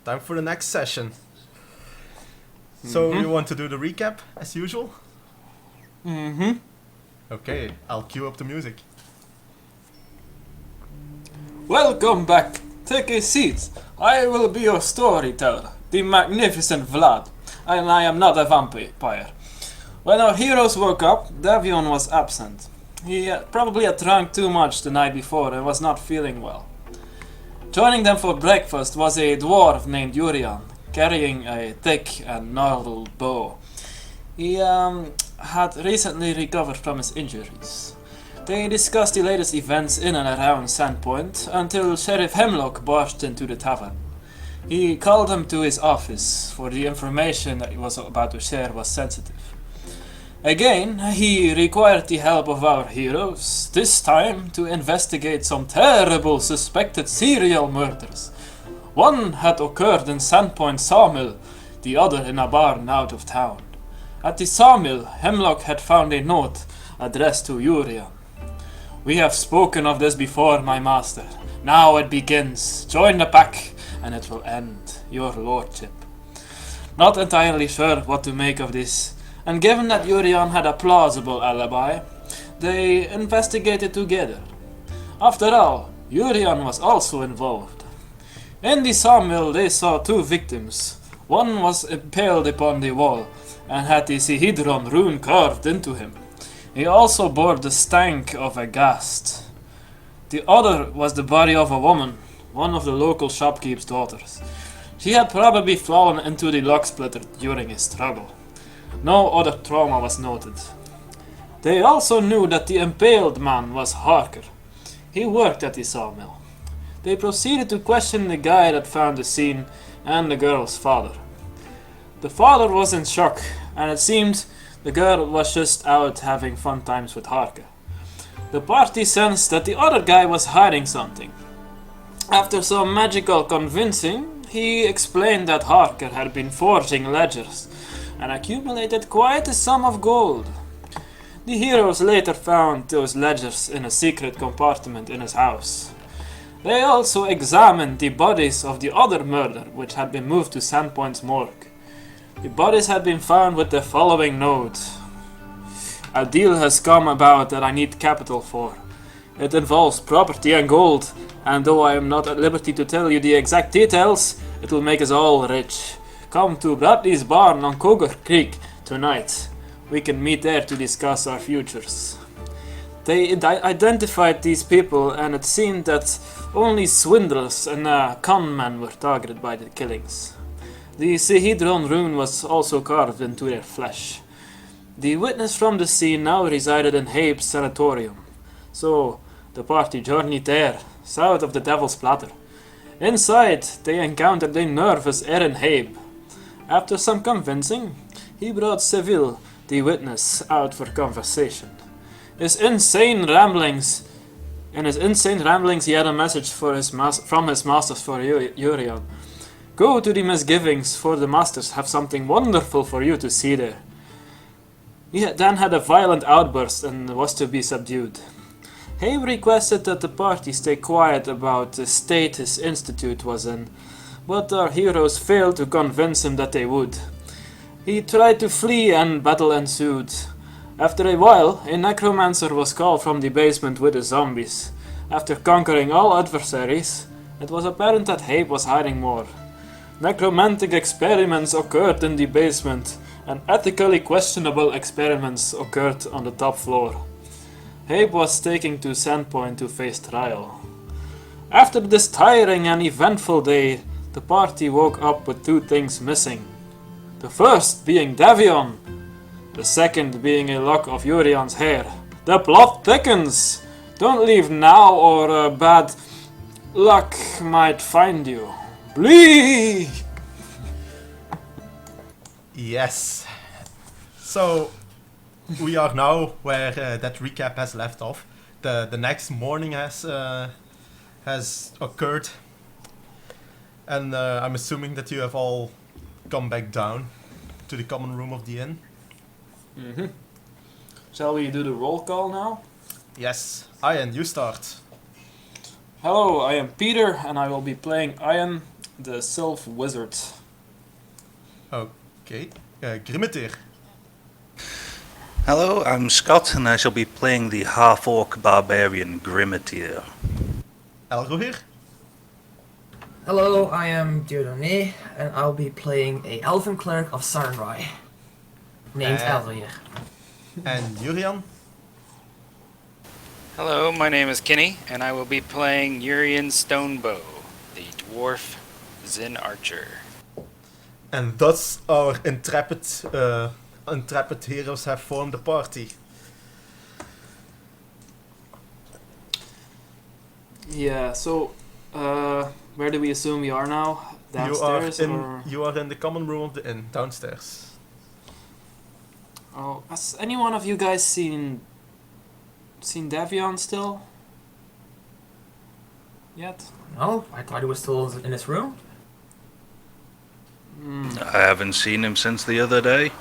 time for the next session. So you want to do the recap as usual? Mm-hmm. Okay, I'll cue up the music. Welcome back. Take a seat. I will be your storyteller, the magnificent Vlad, and I am not a vampire. When our heroes woke up, Davion was absent. He probably had drunk too much the night before and was not feeling well. Joining them for breakfast was a dwarf named Urian, carrying a thick and gnarled bow. He had recently recovered from his injuries. They discussed the latest events in and around Sandpoint until Sheriff Hemlock barged into the tavern. He called him to his office, for the information that he was about to share was sensitive. Again, he required the help of our heroes, this time to investigate some terrible suspected serial murders. One had occurred in Sandpoint Sawmill, the other in a barn out of town. At the sawmill, Hemlock had found a note addressed to Urian. "We have spoken of this before, my master. Now it begins. Join the pack, and it will end, your lordship." Not entirely sure what to make of this, and given that Urian had a plausible alibi, they investigated together. After all, Urian was also involved. In the sawmill they saw two victims. One was impaled upon the wall, and had the Sihidron rune carved into him. He also bore the stank of a ghast. The other was the body of a woman, one of the local shopkeep's daughters. She had probably fallen into the lock splitter during a struggle. No other trauma was noted. They also knew that the impaled man was Harker. He worked at the sawmill. They proceeded to question the guy that found the scene and the girl's father. The father was in shock, and it seemed the girl was just out having fun times with Harker. The party sensed that the other guy was hiding something. After some magical convincing, he explained that Harker had been forging ledgers and accumulated quite a sum of gold. The heroes later found those ledgers in a secret compartment in his house. They also examined the bodies of the other murder, which had been moved to Sandpoint's morgue. The bodies had been found with the following note: "A deal has come about that I need capital for. It involves property and gold, and though I am not at liberty to tell you the exact details, it will make us all rich. Come to Bradley's barn on Cougar Creek tonight. We can meet there to discuss our futures." They identified these people, and it seemed that only swindlers and con men were targeted by the killings. The Sihidron rune was also carved into their flesh. The witness from the scene now resided in Habe's sanatorium, so the party journeyed there, south of the Devil's Platter. Inside, they encountered a nervous Erin Habe. After some convincing, he brought Seville, the witness, out for conversation. In his insane ramblings, he had a message from his masters for Urian. "Go to the misgivings, for the masters have something wonderful for you to see there." He then had a violent outburst and was to be subdued. Habe requested that the party stay quiet about the state his institute was in, but our heroes failed to convince him that they would. He tried to flee and battle ensued. After a while, a necromancer was called from the basement with the zombies. After conquering all adversaries, it was apparent that Habe was hiding more. Necromantic experiments occurred in the basement, and ethically questionable experiments occurred on the top floor. Habe was taken to Sandpoint to face trial. After this tiring and eventful day, the party woke up with two things missing. The first being Davion, the second being a lock of Urian's hair. The plot thickens! Don't leave now or bad luck might find you. Blee! Yes. So we are now where that recap has left off. The next morning has occurred, and I'm assuming that you have all come back down to the common room of the inn. Mm-hmm. Shall we do the roll call now? Yes, Ian, you start. Hello, I am Peter, and I will be playing Ian, the Sylph Wizard. Okay. Grimmeteer. Hello, I'm Scott, and I shall be playing the half-orc barbarian Grimmeteer. Elrohir. Hello, I am Dieudonné, and I'll be playing a elven cleric of Sarnrai, named Elrohir. And Jurian. Hello, my name is Kenny, and I will be playing Urian Stonebow, the dwarf Zin Archer. And thus our intrepid heroes have formed a party. Yeah, so, where do we assume we are now? Downstairs, You are in the common room of the inn, downstairs. Oh, has any one of you guys seen Davion still? Yet? No, I thought he was still in his room. I haven't seen him since the other day.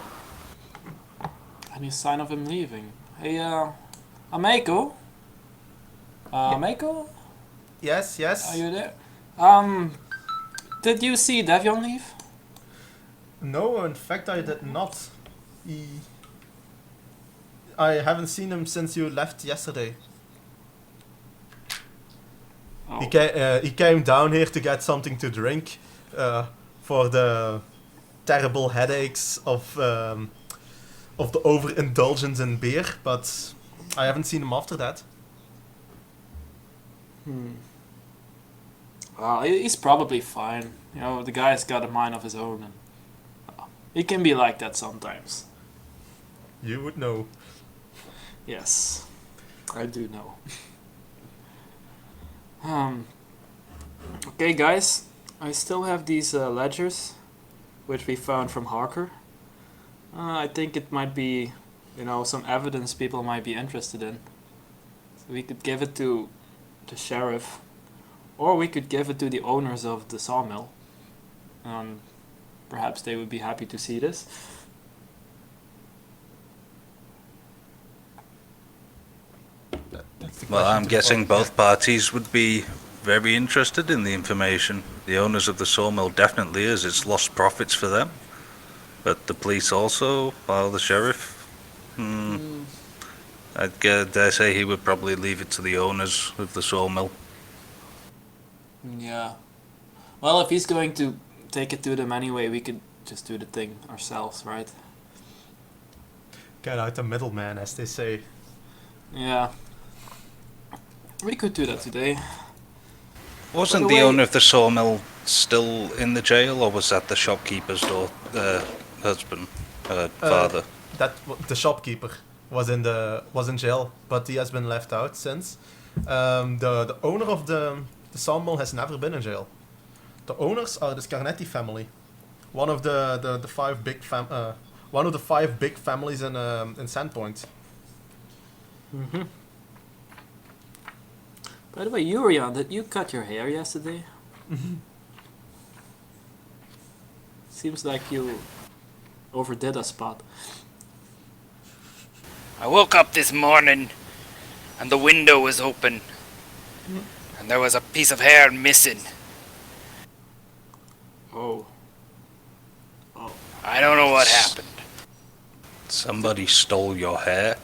Any sign of him leaving? Hey, Ameko? Ameko? Yes. Are you there? Did you see Davion leave? No, in fact I did not. I haven't seen him since you left yesterday. Oh. He came down here to get something to drink for the terrible headaches of the overindulgence in beer, but I haven't seen him after that. He's probably fine. You know, the guy's got a mind of his own, and he can be like that sometimes. You would know. Yes, I do know. Okay, guys, I still have these ledgers, which we found from Harker. I think it might be, some evidence people might be interested in. So we could give it to the sheriff, or we could give it to the owners of the sawmill. Perhaps they would be happy to see this. Well, I'm guessing both parties would be very interested in the information. The owners of the sawmill definitely is. It's lost profits for them. But the police also, while the sheriff, I'd dare say he would probably leave it to the owners of the sawmill. Yeah. Well, if he's going to take it to them anyway, we could just do the thing ourselves, right? Get out the middleman, as they say. Yeah. We could do that today. Wasn't By the the way- owner of the sawmill still in the jail, or was that the shopkeeper's husband, father? The shopkeeper was in jail, but he has been left out since. The owner of the sawmill has never been in jail. The owners are the Scarnetti family, one of the five big families in Sandpoint. Mm-hmm. By the way, Urian, did you cut your hair yesterday? Seems like you overdid a spot. I woke up this morning, and the window was open, and there was a piece of hair missing. Oh. I don't know what happened. Somebody stole your hair?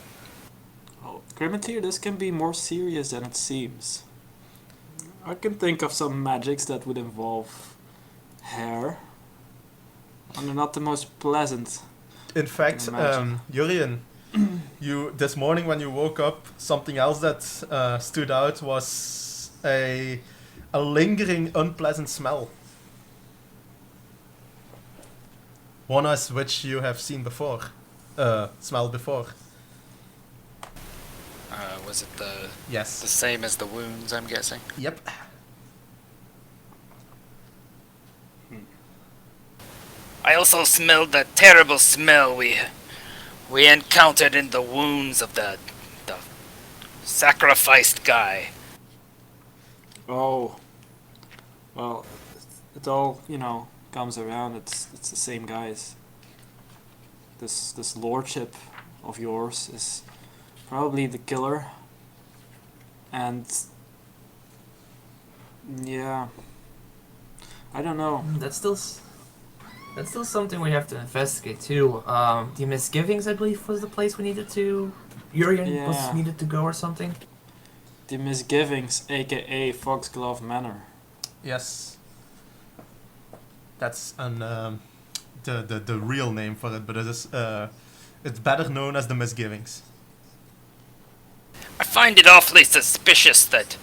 Oh. Grimmeteer, this can be more serious than it seems. I can think of some magics that would involve hair. And they're not the most pleasant. In fact, imagine. Jurian, this morning when you woke up, something else that stood out was a lingering, unpleasant smell. One as which you have seen before, smelled before. Was it the Yes. same as the wounds, I'm guessing? Yep. I also smelled the terrible smell we encountered in the wounds of the sacrificed guy. Oh. Well, it all, comes around. It's the same guys. This lordship of yours is probably the killer. And Yeah. I don't know. That's still something we have to investigate too. The Misgivings, I believe, was the place we needed to. Urian was Yeah. needed to go or something. The Misgivings, aka Foxglove Manor. Yes. That's the real name for it, but it is it's better known as the Misgivings. I find it awfully suspicious that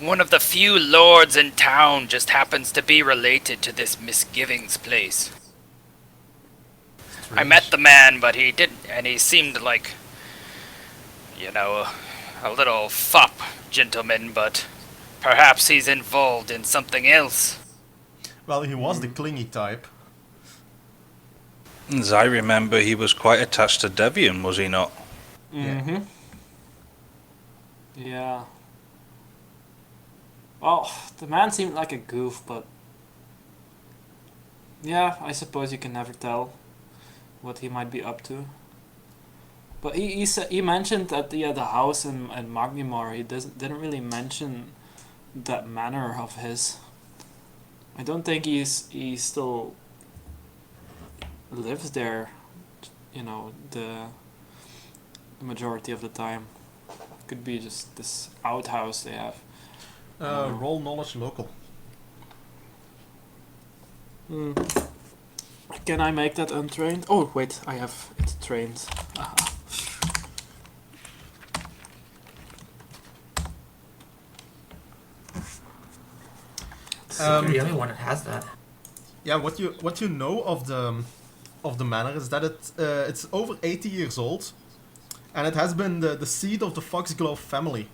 one of the few lords in town just happens to be related to this Misgivings place. I met the man, but he didn't, and he seemed like, a little fop gentleman, but perhaps he's involved in something else. Well, he was the clingy type. As I remember, he was quite attached to Devian, was he not? Mm-hmm. Yeah. Well, the man seemed like a goof, but yeah, I suppose you can never tell what he might be up to. But he mentioned that the house in Magnimar. He didn't really mention that manor of his. I don't think he still lives there. The majority of the time. Could be just this outhouse they have. Roll knowledge local. Can I make that untrained? Oh wait, I have it trained. Aha. You're the only one that has that. Yeah, what you know of the manor is that it's over 80 years old, and it has been the seat of the Foxglove family.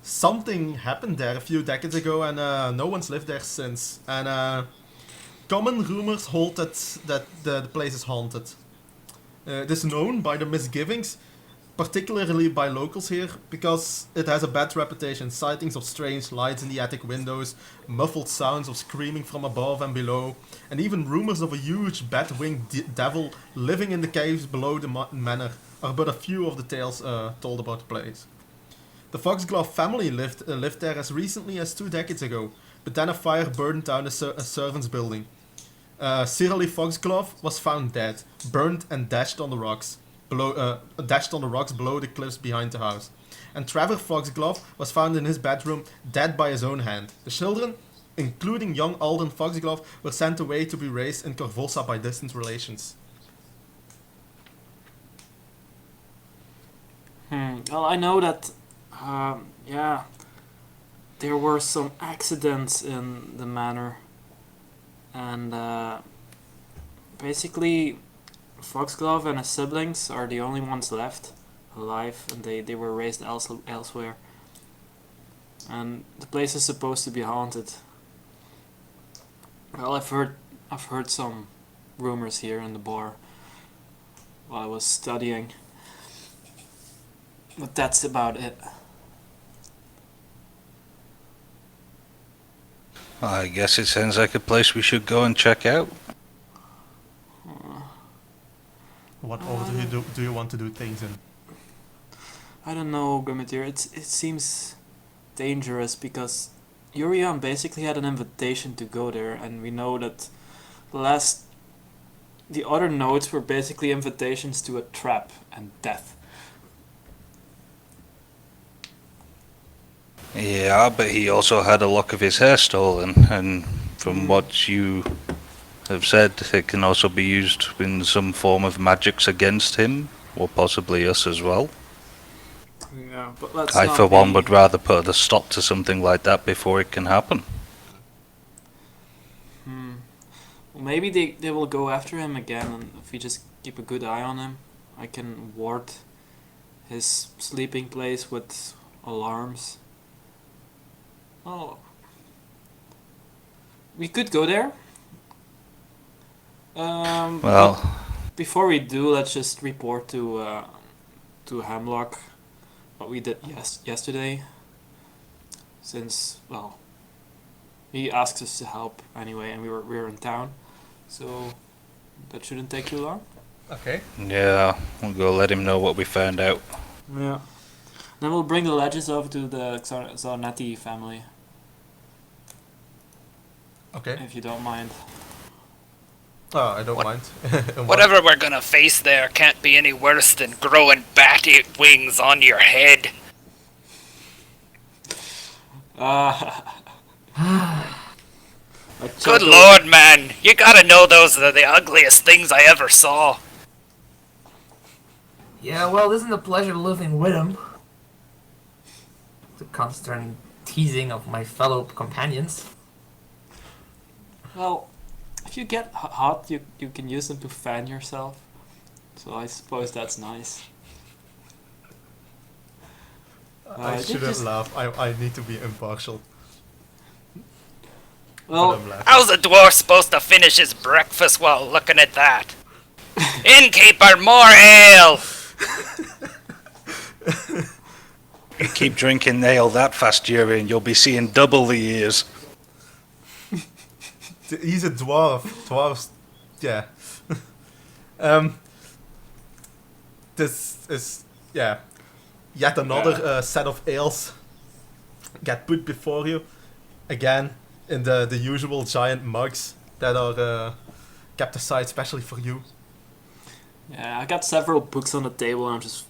Something happened there a few decades ago, and no one's lived there since. And common rumors hold that the place is haunted. It is known by the Misgivings, particularly by locals here, because it has a bad reputation. Sightings of strange lights in the attic windows, muffled sounds of screaming from above and below, and even rumors of a huge bat-winged devil living in the caves below the manor are but a few of the tales told about the place. The Foxglove family lived there as recently as 2 decades ago, but then a fire burned down a servant's building. Cyril Foxglove was found dead, burned and dashed on the rocks below the cliffs behind the house. And Trevor Foxglove was found in his bedroom, dead by his own hand. The children, including young Alden Foxglove, were sent away to be raised in Corvosa by distant relations. Well, I know that, there were some accidents in the manor, and basically, Foxglove and his siblings are the only ones left alive, and they were raised elsewhere. And the place is supposed to be haunted. Well, I've heard some rumors here in the bar while I was studying. But that's about it. I guess it sounds like a place we should go and check out. What order do you want to do things in? I don't know, Grimitier. It seems dangerous because Urian basically had an invitation to go there, and we know that the other notes were basically invitations to a trap and death. Yeah, but he also had a lock of his hair stolen, and from what you have said, it can also be used in some form of magics against him, or possibly us as well. Yeah, but let's I, not for one, be- would rather put a stop to something like that before it can happen. Well, maybe they will go after him again, and if we just keep a good eye on him, I can ward his sleeping place with alarms. Oh. We could go there. But Well, before we do, let's just report to Hemlock what we did yesterday. Since, well, he asked us to help anyway, and we were in town, so that shouldn't take too long. Okay. yeah, we'll go let him know what we found out. Yeah. Then we'll bring the ledges over to the Zarnetti family. Okay. if you don't mind. Oh, I don't What- mind. And Whatever we're gonna face there can't be any worse than growing bat wings on your head. I Good chuckled. lord, man. You gotta know those are the ugliest things I ever saw. Yeah, well, it isn't a pleasure living with him. The constant teasing of my fellow companions. Well, if you get hot, you can use them to fan yourself. So I suppose that's nice. I did shouldn't just- laugh. I need to be impartial. But Well, I'm laughing. How's a dwarf supposed to finish his breakfast while looking at that? Innkeeper, more ale! You keep drinking ale that fast, Yuri, and you'll be seeing double the years. He's a dwarf. Dwarves, yeah. This is, yeah, yet another set of ales get put before you. Again, in the usual giant mugs that are kept aside specially for you. yeah, I got several books on the table and I'm just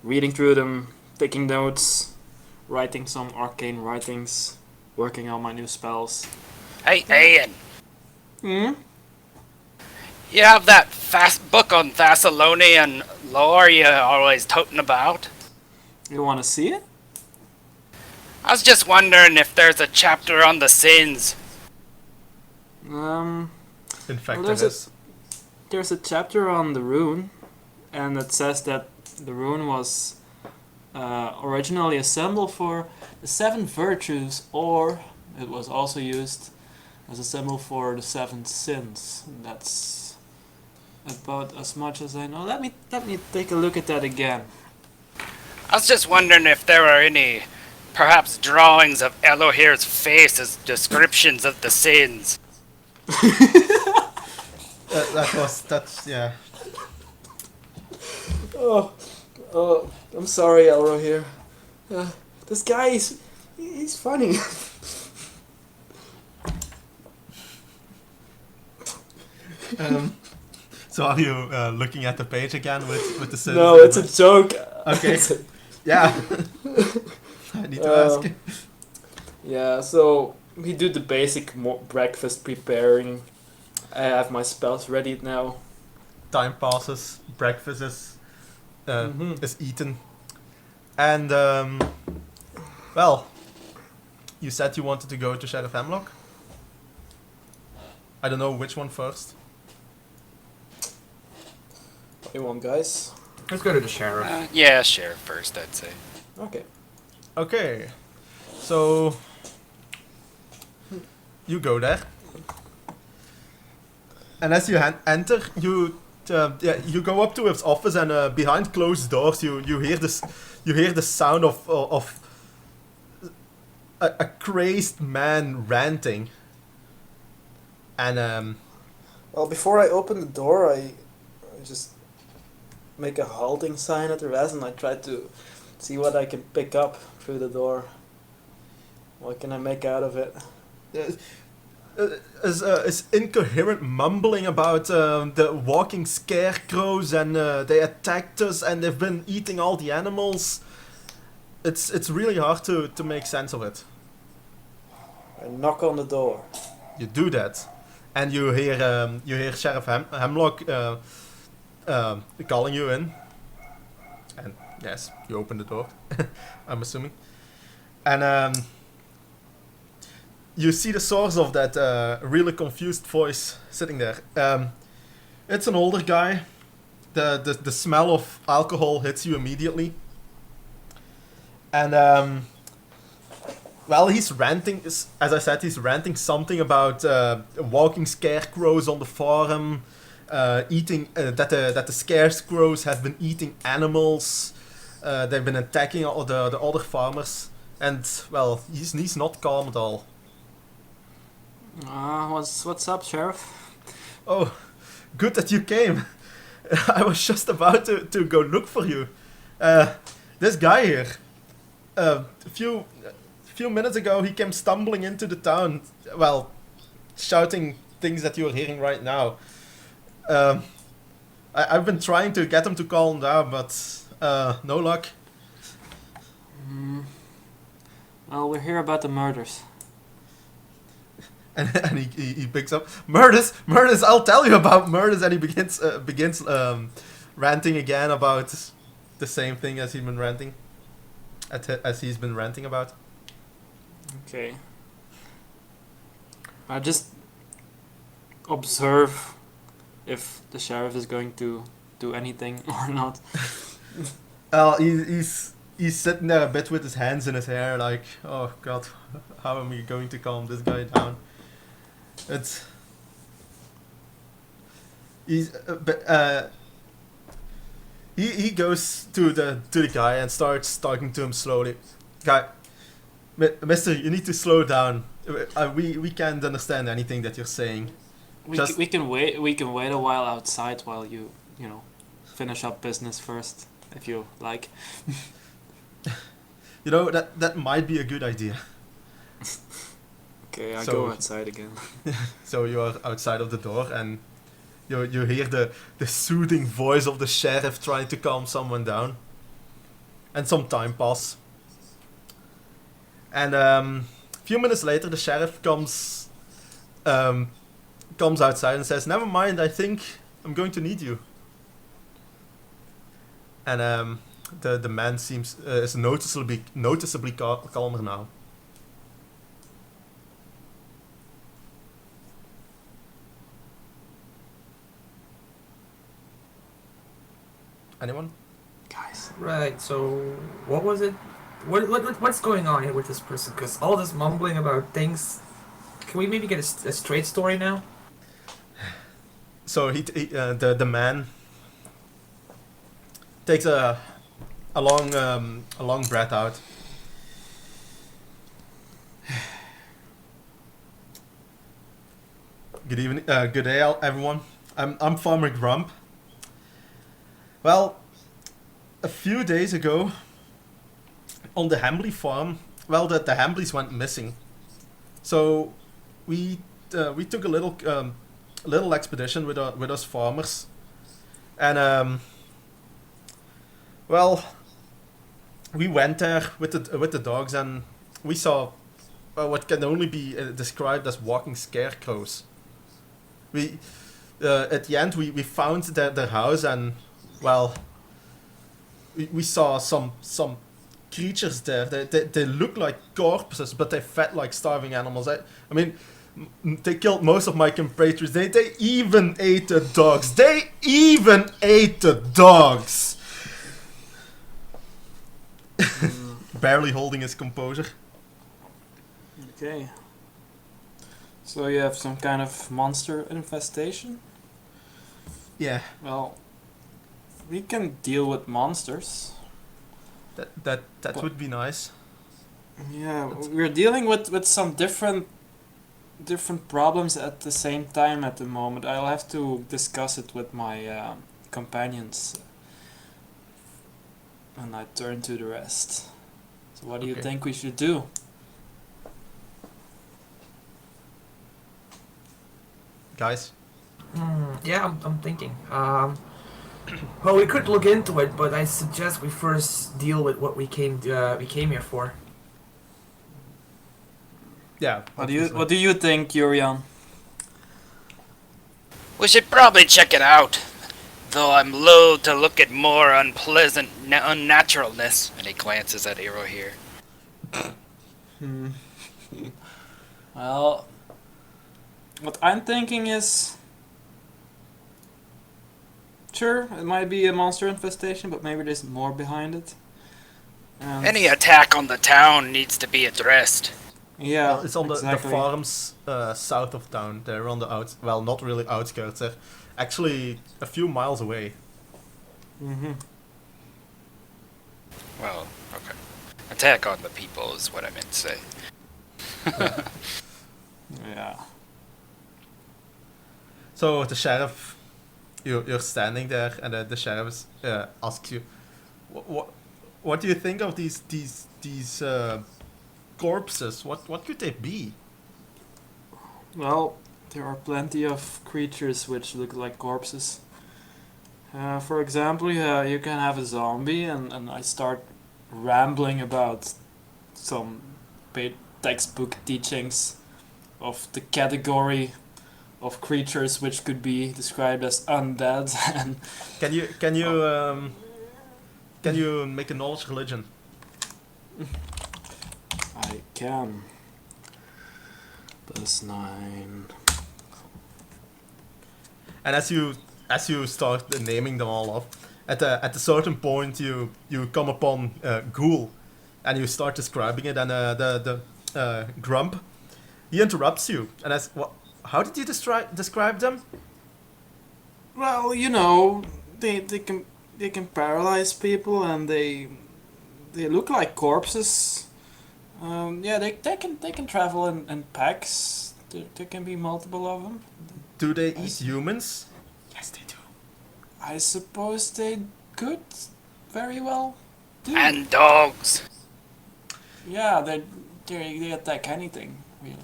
reading through them, taking notes, writing some arcane writings, working on my new spells. Hey, Ian, Hmm? you have that fast book on Thessalonian lore you always toting about? You want to see it? I was just wondering if there's a chapter on the sins. Um, In fact, Well, there is. there's a chapter on the rune, and it says that the rune was originally a symbol for the 7 virtues, or it was also used as a symbol for the 7 sins. That's about as much as I know. Let me take a look at that again. I was just wondering if there are any, perhaps, drawings of Elohir's face as descriptions of the sins. That's, yeah. Oh, I'm sorry, Elro here. This guy he's funny. So are you looking at the page again with the sins? No, it's a joke. Okay. It's a- Yeah. I need to ask. Yeah, so we do the basic breakfast preparing. I have my spells ready now. Time passes. Breakfast Mhm. is eaten. And, well, you said you wanted to go to Sheriff Hemlock? I don't know which one first. What do you want, guys? Let's go to the sheriff. Yeah, sheriff first, I'd say. Okay. Okay. So, you go there. And as you enter, you go up to his office, and behind closed doors, you hear the sound of a crazed man ranting. And Well, before I open the door, I just make a halting sign at the rest, and I try to see what I can pick up through the door. What can I make out of it? is incoherent mumbling about the walking scarecrows, and they attacked us, and they've been eating all the animals. It's really hard to make sense of it. I knock on the door. You do that, and you hear Sheriff Hemlock calling you in. And yes, you open the door. I'm assuming, and you see the source of that really confused voice sitting there. It's an older guy. The smell of alcohol hits you immediately, and well, he's ranting. As I said, he's ranting something about walking scarecrows on the farm, eating that the scarecrows have been eating animals. They've been attacking all the other farmers, and well, he's not calm at all. What's up, Sheriff? Oh, good that you came. I was just about to go look for you. This guy here. A few minutes ago, he came stumbling into the town. Well, shouting things that you're hearing right now. I've been trying to get them to calm down, but no luck. Well, we're here about the murders. And he picks up murders. I'll tell you about murders, and he begins ranting again about the same thing as he's been ranting about. Okay. I just observe if the sheriff is going to do anything or not. He's sitting there a bit with his hands in his hair, like, oh god, how am I going to calm this guy down? He goes to the guy and starts talking to him slowly. Guy, Mister, you need to slow down. We can't understand anything that you're saying. We can wait. We can wait a while outside while you finish up business first, if you like. That might be a good idea. Okay, I go outside again. So you are outside of the door, and you hear the soothing voice of the sheriff trying to calm someone down. And some time passes. And a few minutes later, the sheriff comes outside and says, "Never mind, I think I'm going to need you." And the man is noticeably calmer now. Anyone? Guys. Right. So, what was it? What's going on here with this person? Because all this mumbling about things. Can we maybe get a straight story now? So the man takes a long breath out. Good evening, good day, everyone. I'm Farmer Grump. Well, a few days ago, on the Hambley farm, the Hambleys went missing. So we took a little expedition with us farmers, and we went there with the dogs, and we saw what can only be described as walking scarecrows. We at the end we found their house, and we saw some creatures there. They look like corpses, but they fed like starving animals. I mean, they killed most of my compatriots. They even ate the dogs. Barely holding his composure. Okay. So you have some kind of monster infestation? Yeah. Well, we can deal with monsters. That would be nice. Yeah, we're dealing with some different problems at the same time at the moment. I'll have to discuss it with my companions, and I turn to the rest. So what do you think we should do? Guys? Yeah, I'm thinking. Well, we could look into it, but I suggest we first deal with what we came here for. Yeah. What do you think, Yurian? We should probably check it out. Though I'm loath to look at more unpleasant unnaturalness. And he glances at Hero here. Well, what I'm thinking is, sure, it might be a monster infestation, but maybe there's more behind it. Any attack on the town needs to be addressed. Yeah, well, it's on exactly. the farms south of town. They're on the not really outskirts. They're actually a few miles away. Mm-hmm. Well, okay. Attack on the people is what I meant to say. Yeah. So the sheriff, you're standing there, and the sheriff asks you, what do you think of these corpses? What could they be? Well, there are plenty of creatures which look like corpses. For example, you can have a zombie, and I start rambling about some textbook teachings of the category of creatures which could be described as undead. And can you make a knowledge religion? I can. +9. And as you start naming them all off, at a certain point you come upon Ghoul, and you start describing it, and the Grump, he interrupts you and asks, how did you describe them? Well, you know, they can paralyze people, and they look like corpses. Yeah, they can travel in packs. There can be multiple of them. Do they eat humans? Yes, they do. I suppose they could very well do. And dogs. Yeah, they attack anything, really.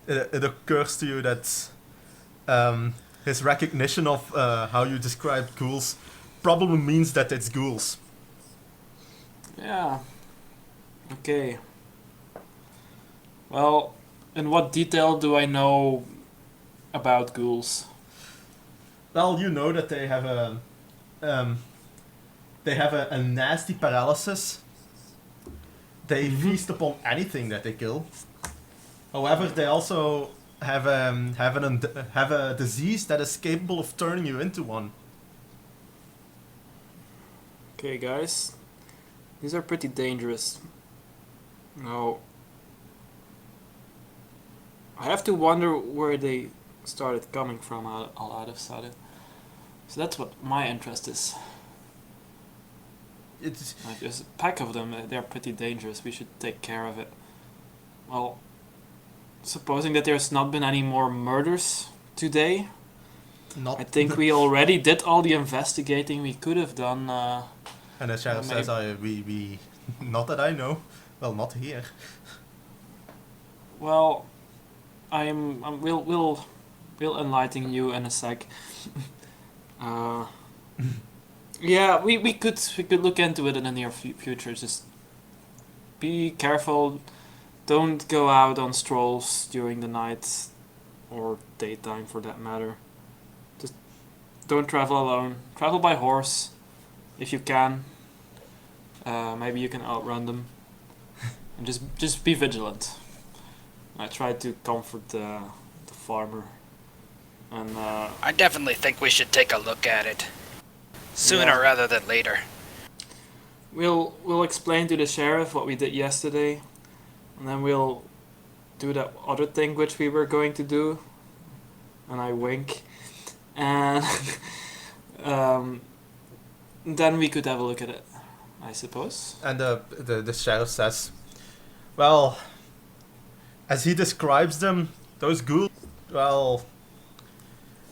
It occurs to you that his recognition of how you describe ghouls probably means that it's ghouls. Yeah. Okay. Well, in what detail do I know about ghouls? Well, you know that they have a nasty paralysis. They feast upon anything that they kill. However, they also have a disease that is capable of turning you into one. Okay, guys. These are pretty dangerous. Now, I have to wonder where they started coming from all out of sudden. So that's what my interest is. It's Like, there's a pack of them, they're pretty dangerous, we should take care of it. Well, supposing that there's not been any more murders today, not. I think we already did all the investigating we could have done. And the sheriff says, we not that I know. Well, not here. Well, we'll enlighten you in a sec. Yeah, we could look into it in the near future. Just be careful. Don't go out on strolls during the night or daytime, for that matter. Just don't travel alone. Travel by horse if you can. Maybe you can outrun them. And just be vigilant. I tried to comfort the farmer. And I definitely think we should take a look at it. Sooner rather than later. we'll explain to the sheriff what we did yesterday, and then we'll do that other thing which we were going to do. And I wink. And then we could have a look at it, I suppose. And the sheriff says, well, as he describes them, those ghouls, well,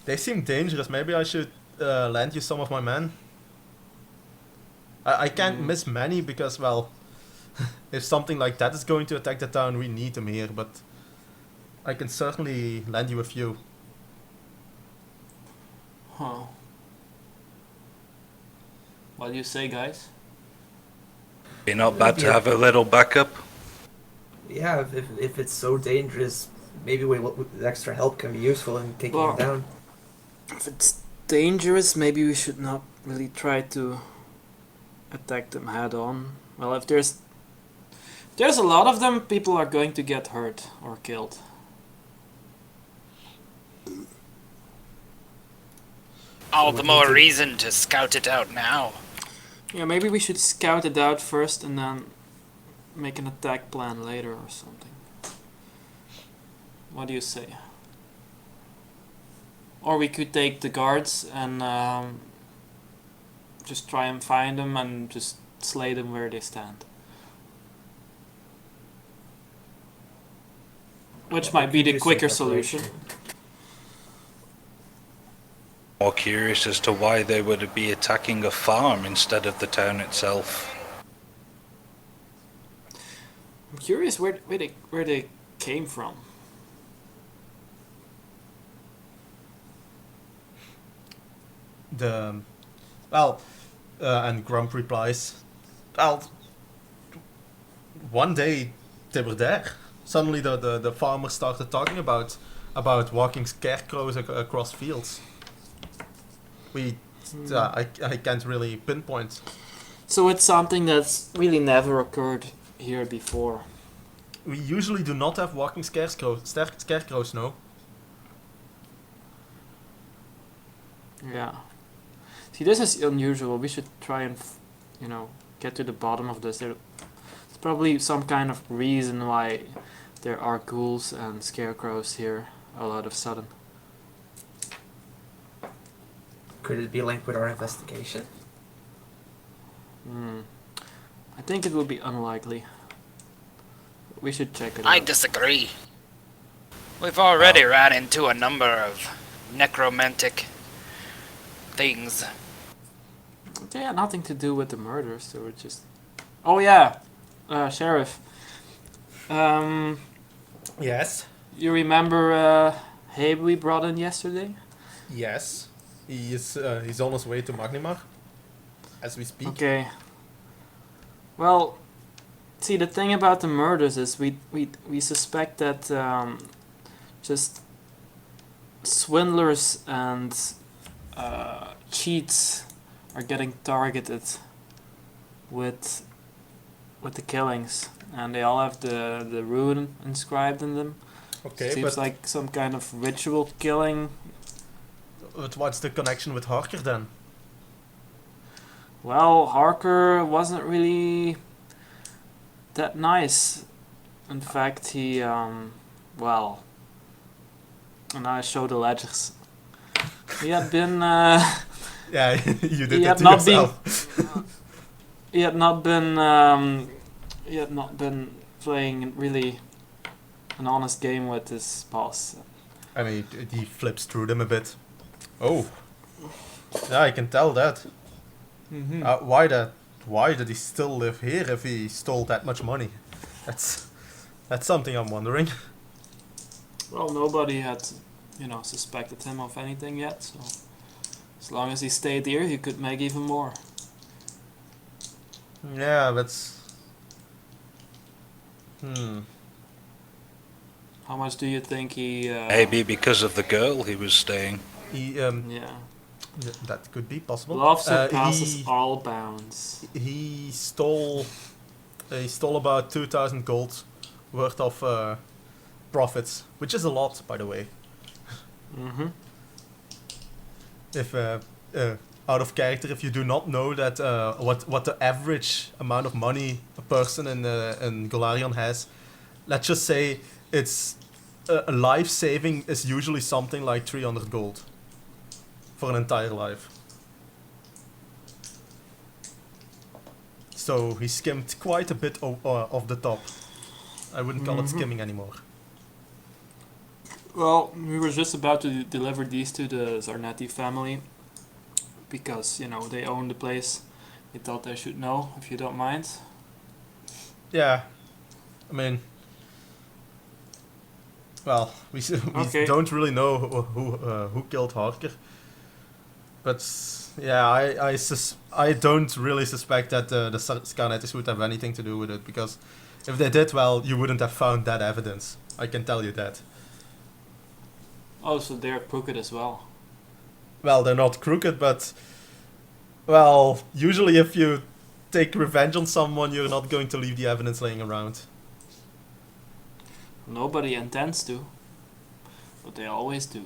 they seem dangerous. Maybe I should lend you some of my men. I can't miss many because, well, if something like that is going to attack the town, we need them here, but I can certainly lend you a few. Huh. What do you say, guys? Be not bad to have a little backup. Yeah, if it's so dangerous, maybe with extra help can be useful in taking Well, it down. If it's dangerous, maybe we should not really try to attack them head on. Well, if there's a lot of them, people are going to get hurt or killed. All the more reason to scout it out now. Yeah, maybe we should scout it out first and then make an attack plan later or something. What do you say? Or we could take the guards and just try and find them and just slay them where they stand. Which might be the quicker solution. More curious as to why they would be attacking a farm instead of the town itself. I'm curious where they came from. the well, and Grump replies, well, one day they were there. Suddenly the farmer started talking about walking scarecrows across fields. We I can't really pinpoint. So it's something that's really never occurred here before. We usually do not have walking scarecrows, no. Yeah. See, this is unusual. We should try and, get to the bottom of this. There's probably some kind of reason why there are ghouls and scarecrows here all out of sudden. Could it be linked with our investigation? I think it would be unlikely. We should check it I out. disagree. We've already ran into a number of necromantic things. They had nothing to do with the murders. They were just... Oh yeah, Sheriff. Yes. You remember Habe we brought in yesterday? Yes. He's on his way to Magnimar as we speak. Okay. Well, see, the thing about the murders is we suspect that just swindlers and cheats are getting targeted with the killings, and they all have the rune inscribed in them. Okay, Seems but like some kind of ritual killing. what's the connection with Harker then? Well, Harker wasn't really that nice. In fact, he, well, and I show the ledgers. He had been, Yeah, you did He it had to not been- yourself. he had not been playing really an honest game with his boss. I mean, he flips through them a bit. Oh. Yeah, I can tell that. Mm-hmm. Why did he still live here if he stole that much money? That's something I'm wondering. Well, nobody had, suspected him of anything yet, so as long as he stayed here, he could make even more. Yeah, that's... How much do you think he... Maybe because of the girl he was staying. He, Yeah. that could be possible. Love surpasses he, all bounds. he stole about 2,000 gold worth of profits, which is a lot, by the way. Mm-hmm. If out of character, if you do not know that what the average amount of money a person in Golarion has, let's just say it's a life saving is usually something like 300 gold for an entire life. So he skimmed quite a bit off the top. I wouldn't call it skimming anymore. Well, we were just about to deliver these to the Zarnetti family because, they own the place. We thought they should know, if you don't mind. Yeah, I mean, well, we Okay. don't really know who killed Harker, but yeah, I don't really suspect that the Scarnettis would have anything to do with it, because if they did, well, you wouldn't have found that evidence. I can tell you that. Oh, so they're crooked as well. Well, they're not crooked, but well, usually if you take revenge on someone, you're not going to leave the evidence laying around. Nobody intends to, but they always do.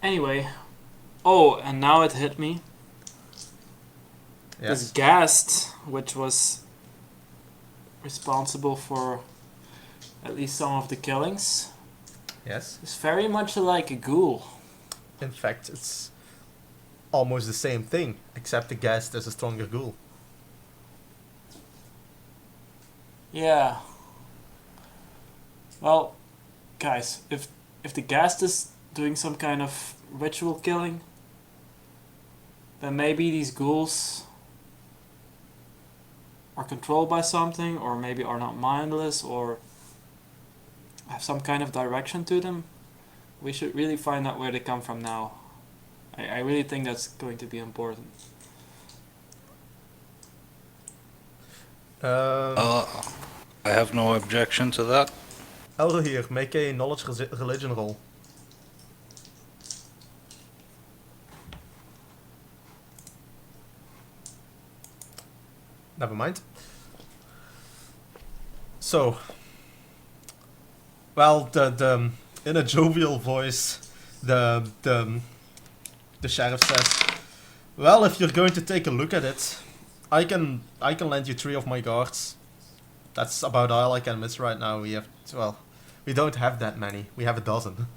Anyway, oh, and now it hit me. This Yes. Ghast, which was responsible for at least some of the killings, Yes. is very much like a ghoul. In fact, it's almost the same thing, except the guest is a stronger ghoul. Yeah. Well, guys, if the Ghast is doing some kind of ritual killing, then maybe these ghouls are controlled by something, or maybe are not mindless, or have some kind of direction to them. We should really find out where they come from now. I really think that's going to be important. I have no objection to that. Elro here, make a knowledge religion roll. Never mind. So, well, the in a jovial voice, the sheriff says, "Well, if you're going to take a look at it, I can lend you 3 of my guards. That's about all I can miss right now. We don't have that many. We have a dozen.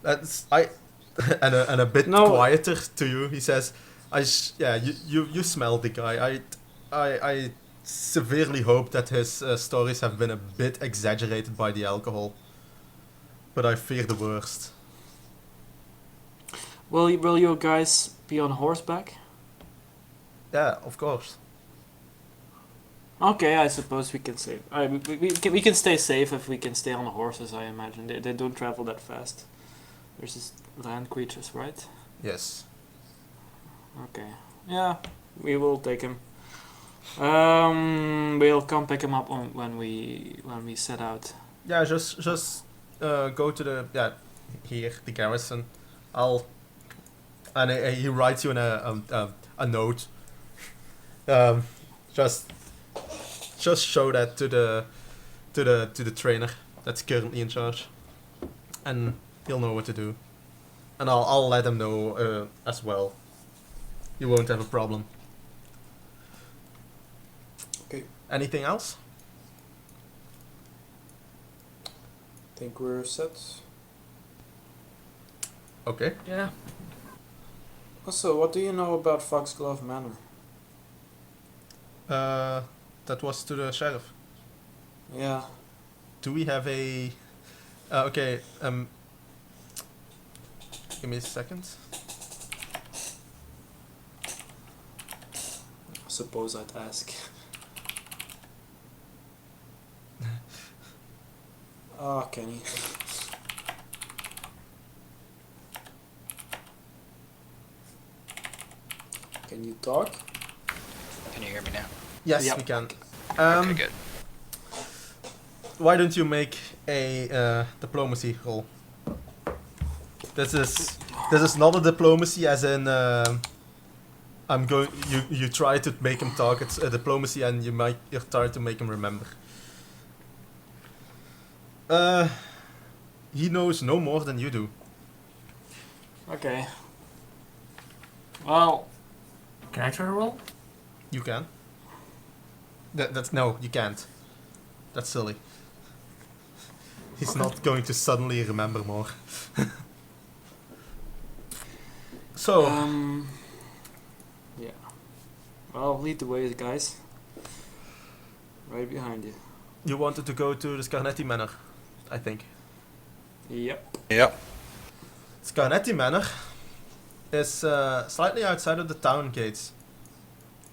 That's and a bit quieter to you. He says, you smell the guy. I severely hope that his stories have been a bit exaggerated by the alcohol, but I fear the worst." Will you guys be on horseback? Yeah, of course. Okay, I suppose we can stay. We can stay safe if we can stay on the horses. I imagine they don't travel that fast. There's just land creatures, right? Yes. Okay. Yeah, we will take him. We'll come pick him up when we set out. Yeah, just go to the garrison. He writes you in a note. Just show that to the trainer that's currently in charge, and he'll know what to do. And I'll let him know as well. You won't have a problem. Okay. Anything else? Think we're set. Okay. Yeah. Also, what do you know about Foxglove Manor? That was to the sheriff. Yeah. Do we have a... okay, give me a second. Suppose I'd ask. Ah, Kenny. Can you talk? Can you hear me now? Yes, Yep. we can. Okay, good. Why don't you make a diplomacy roll? This is not a diplomacy as in you try to make him talk. It's a diplomacy and you're trying to make him remember. He knows no more than you do. Okay. Well, Can I try to roll? You can. That's no, you can't. That's silly. He's not going to suddenly remember more. So, yeah. Well, lead the way, guys. Right behind you. you wanted to go to the Scarnetti Manor, I think. Yep. Yep. Scarnetti Manor is slightly outside of the town gates.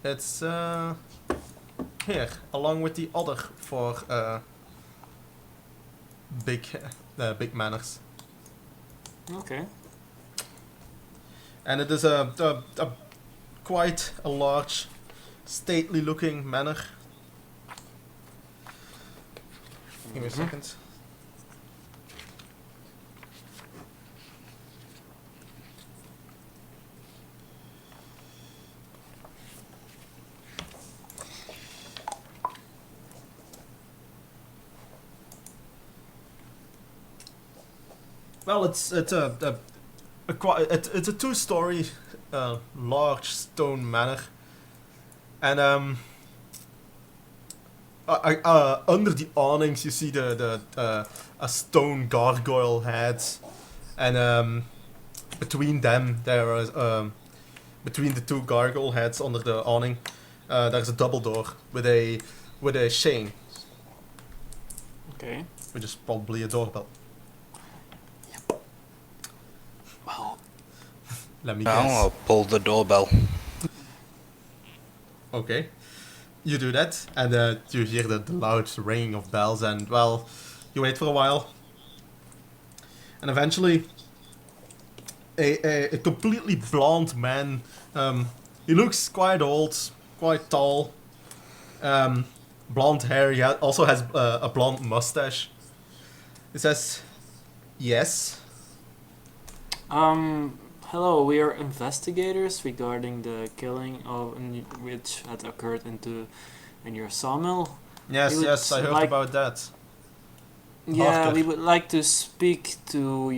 It's here, along with the other 4 big manors. Okay. And it is a quite a large, stately-looking manor. Give me a second. Well, it's a 2-story large stone manor, and under the awnings you see a stone gargoyle head, and between them there is between the 2 gargoyle heads under the awning there's a double door with a chain, Okay. which is probably a doorbell. Well, Let me Now guess. I'll pull the doorbell. Okay. You do that, and you hear the loud ringing of bells, and, well, You wait for a while, and eventually, a completely blonde man. He looks quite old, quite tall. Blonde hair. He also has a blonde mustache. He says, "Yes." Hello, we are investigators regarding the killing which had occurred in your sawmill. Yes, We would yes, I heard like- about that. Yeah, After. we would like to speak to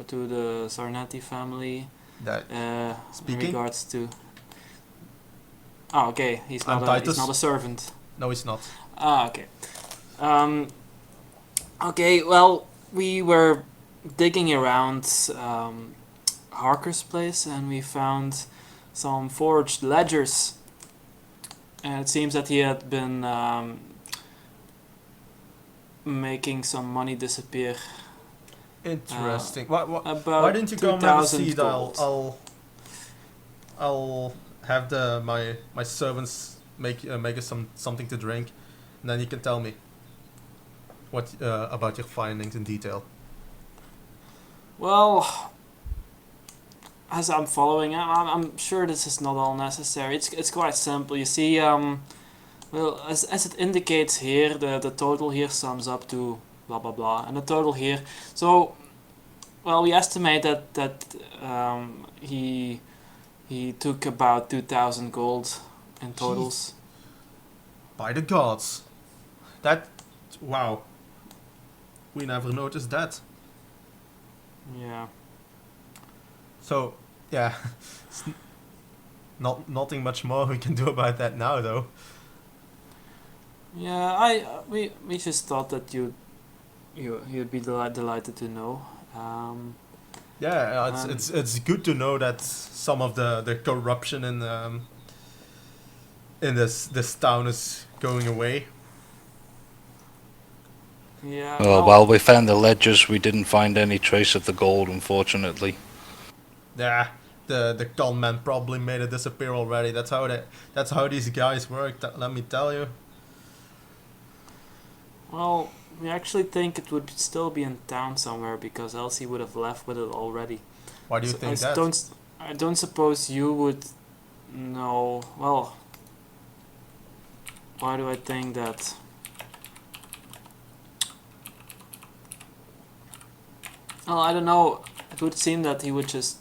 the Sarnati family That in Speaking? regards to. Oh, okay. He's I'm not Titus. a servant. no, it's not. Ah, okay. Okay, well, we were digging around Harker's place and we found some forged ledgers. And it seems that he had been making some money disappear. Interesting. Why About didn't you come and have a 2,000 seat? gold. I'll have my servants make us something to drink, and then you can tell me what about your findings in detail. Well, as I'm following, I'm sure this is not all necessary. It's quite simple. You see, well, as it indicates here, the total here sums up to blah blah blah, and the total here. So, well, we estimate that he took about 2,000 gold in totals. By the gods, that wow. We never noticed that. Yeah. So yeah, nothing much more we can do about that now though. Yeah, we just thought that you'd be delighted to know. Yeah, Um, it's good to know that some of the corruption in this town is going away. Yeah. Well, while we found the ledgers, we didn't find any trace of the gold, unfortunately. Yeah, the con man probably made it disappear already. That's how these guys work. Let me tell you. Well, we actually think it would still be in town somewhere because else he would have left with it already. Why do you So think that? I don't suppose you would know. Well, why do I think that? Well, I don't know. It would seem that he would just,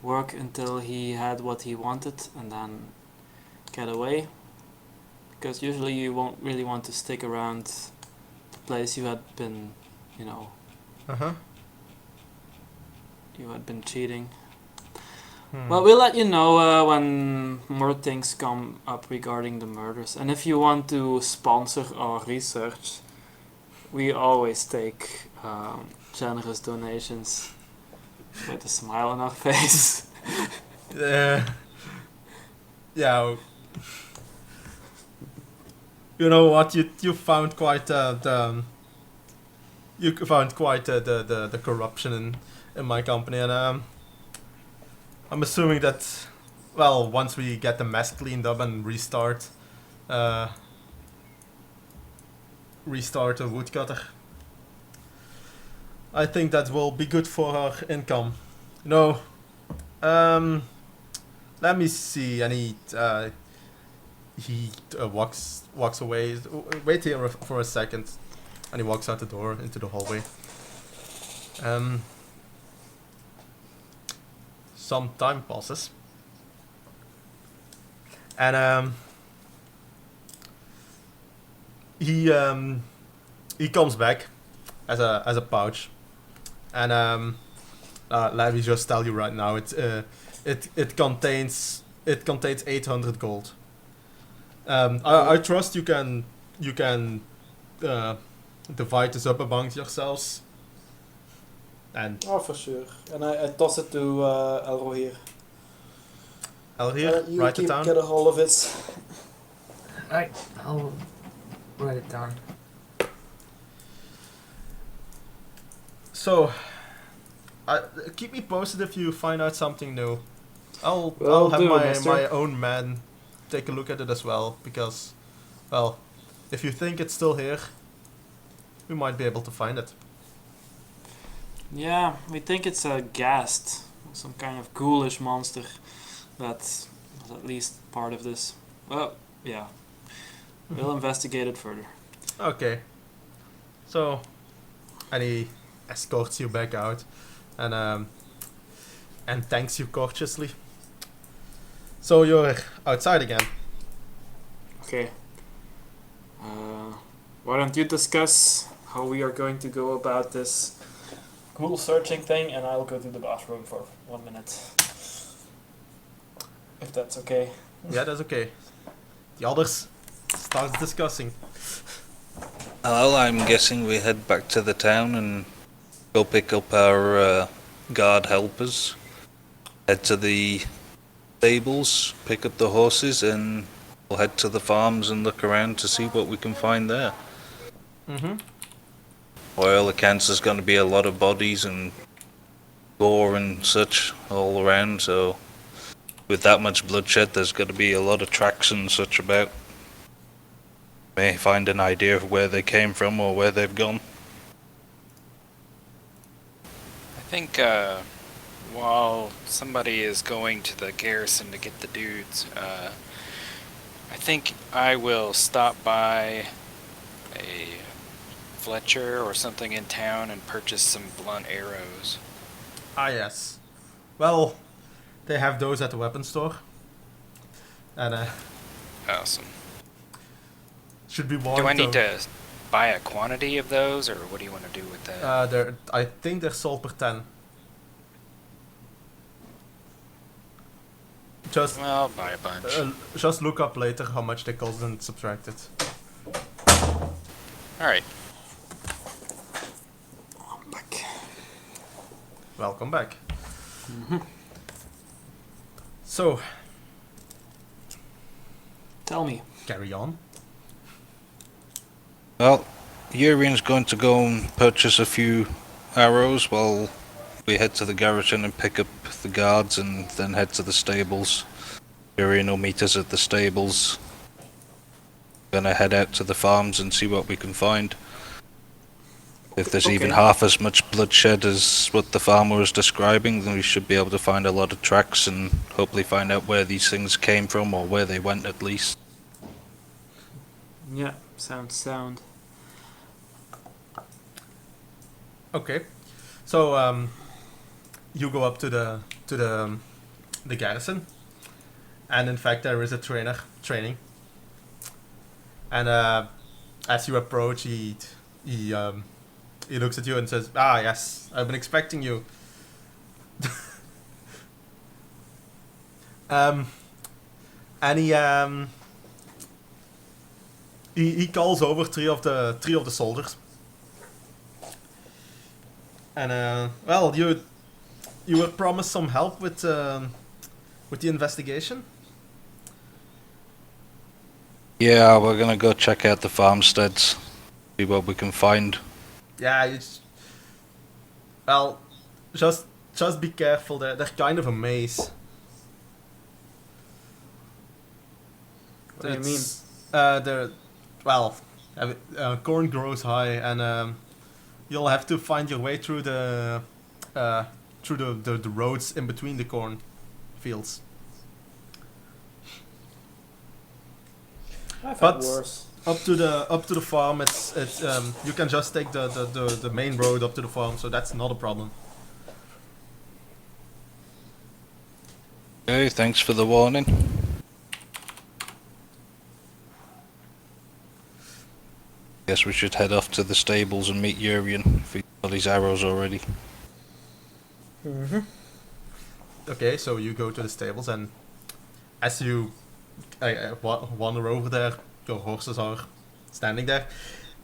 work until he had what he wanted and then get away. Because usually you won't really want to stick around the place you had been, Uh-huh. you had been cheating. Hmm. Well, we'll let you know when more things come up regarding the murders. And if you want to sponsor our research, we always take generous donations with a smile on our face. Yeah. You know what? You found quite the corruption in my company, and I'm assuming that, well, once we get the mess cleaned up and restart a woodcutter, I think that will be good for our income. Let me see. And he walks away. Wait here for a second, and he walks out the door into the hallway. Some time passes, and he comes back as a pouch, and let me just tell you right now, it contains 800 gold. I trust you can divide this up amongst yourselves. And Oh, for sure. And I toss it to Elro here. I'll here write it down. Get a hold of it. Alright, I'll write it down. So, keep me posted if you find out something new. I'll Will have do, my mister. own man take a look at it as well, because, well, if you think it's still here, we might be able to find it. Yeah, we think it's a ghast, some kind of ghoulish monster that's at least part of this. Well, yeah. We'll investigate it further. Okay. So, and he escorts you back out, and thanks you courteously. So you're outside again. Okay. Why don't you discuss how we are going to go about this ghoul searching thing, and I'll go to the bathroom for 1 minute. If that's okay. Yeah, that's okay. The others start discussing. Well, I'm guessing we head back to the town and go pick up our guard helpers. Head to the stables, pick up the horses, and we'll head to the farms and look around to see what we can find there. Mm-hmm. By all accounts, there's going to be a lot of bodies and gore and such all around, so with that much bloodshed, there's going to be a lot of tracks and such about. May find an idea of where they came from or where they've gone. I think while somebody is going to the garrison to get the dudes, I think I will stop by a Fletcher or something in town and purchase some blunt arrows. Ah, yes. Well, they have those at the weapon store. And, Awesome. should be one. Do I need to buy a quantity of those, or what do you want to do with that? I think they're sold per 10. Just, Well, I'll buy a bunch. just look up later how much they cost and subtract it. Alright. I'm back. Welcome back. So, Tell me. carry on. Well, Urian's going to go and purchase a few arrows while we head to the garrison and pick up the guards and then head to the stables. Urian will meet us at the stables. Gonna head out to the farms and see what we can find. If there's even Okay. half as much bloodshed as what the farmer was describing, then we should be able to find a lot of tracks and hopefully find out where these things came from or where they went at least. Yeah, sounds sound. Okay. So, you go up to the garrison, and in fact there is a trainer training. And as you approach, he looks at you and says, "Ah, yes, I've been expecting you." And he calls over three of the soldiers. And well, you were promised some help with the investigation. Yeah, we're gonna go check out the farmsteads, see what we can find. Yeah, well, just be careful. They're kind of a maze. What do you mean? They're well, corn grows high, and you'll have to find your way through the roads in between the corn fields. I've But- had worse. Up to the farm, it's you can just take the main road up to the farm, so that's not a problem. Okay, thanks for the warning. Guess we should head off to the stables and meet Urian if he's got his arrows already. Okay, so you go to the stables, and as you wander over there, your horses are standing there.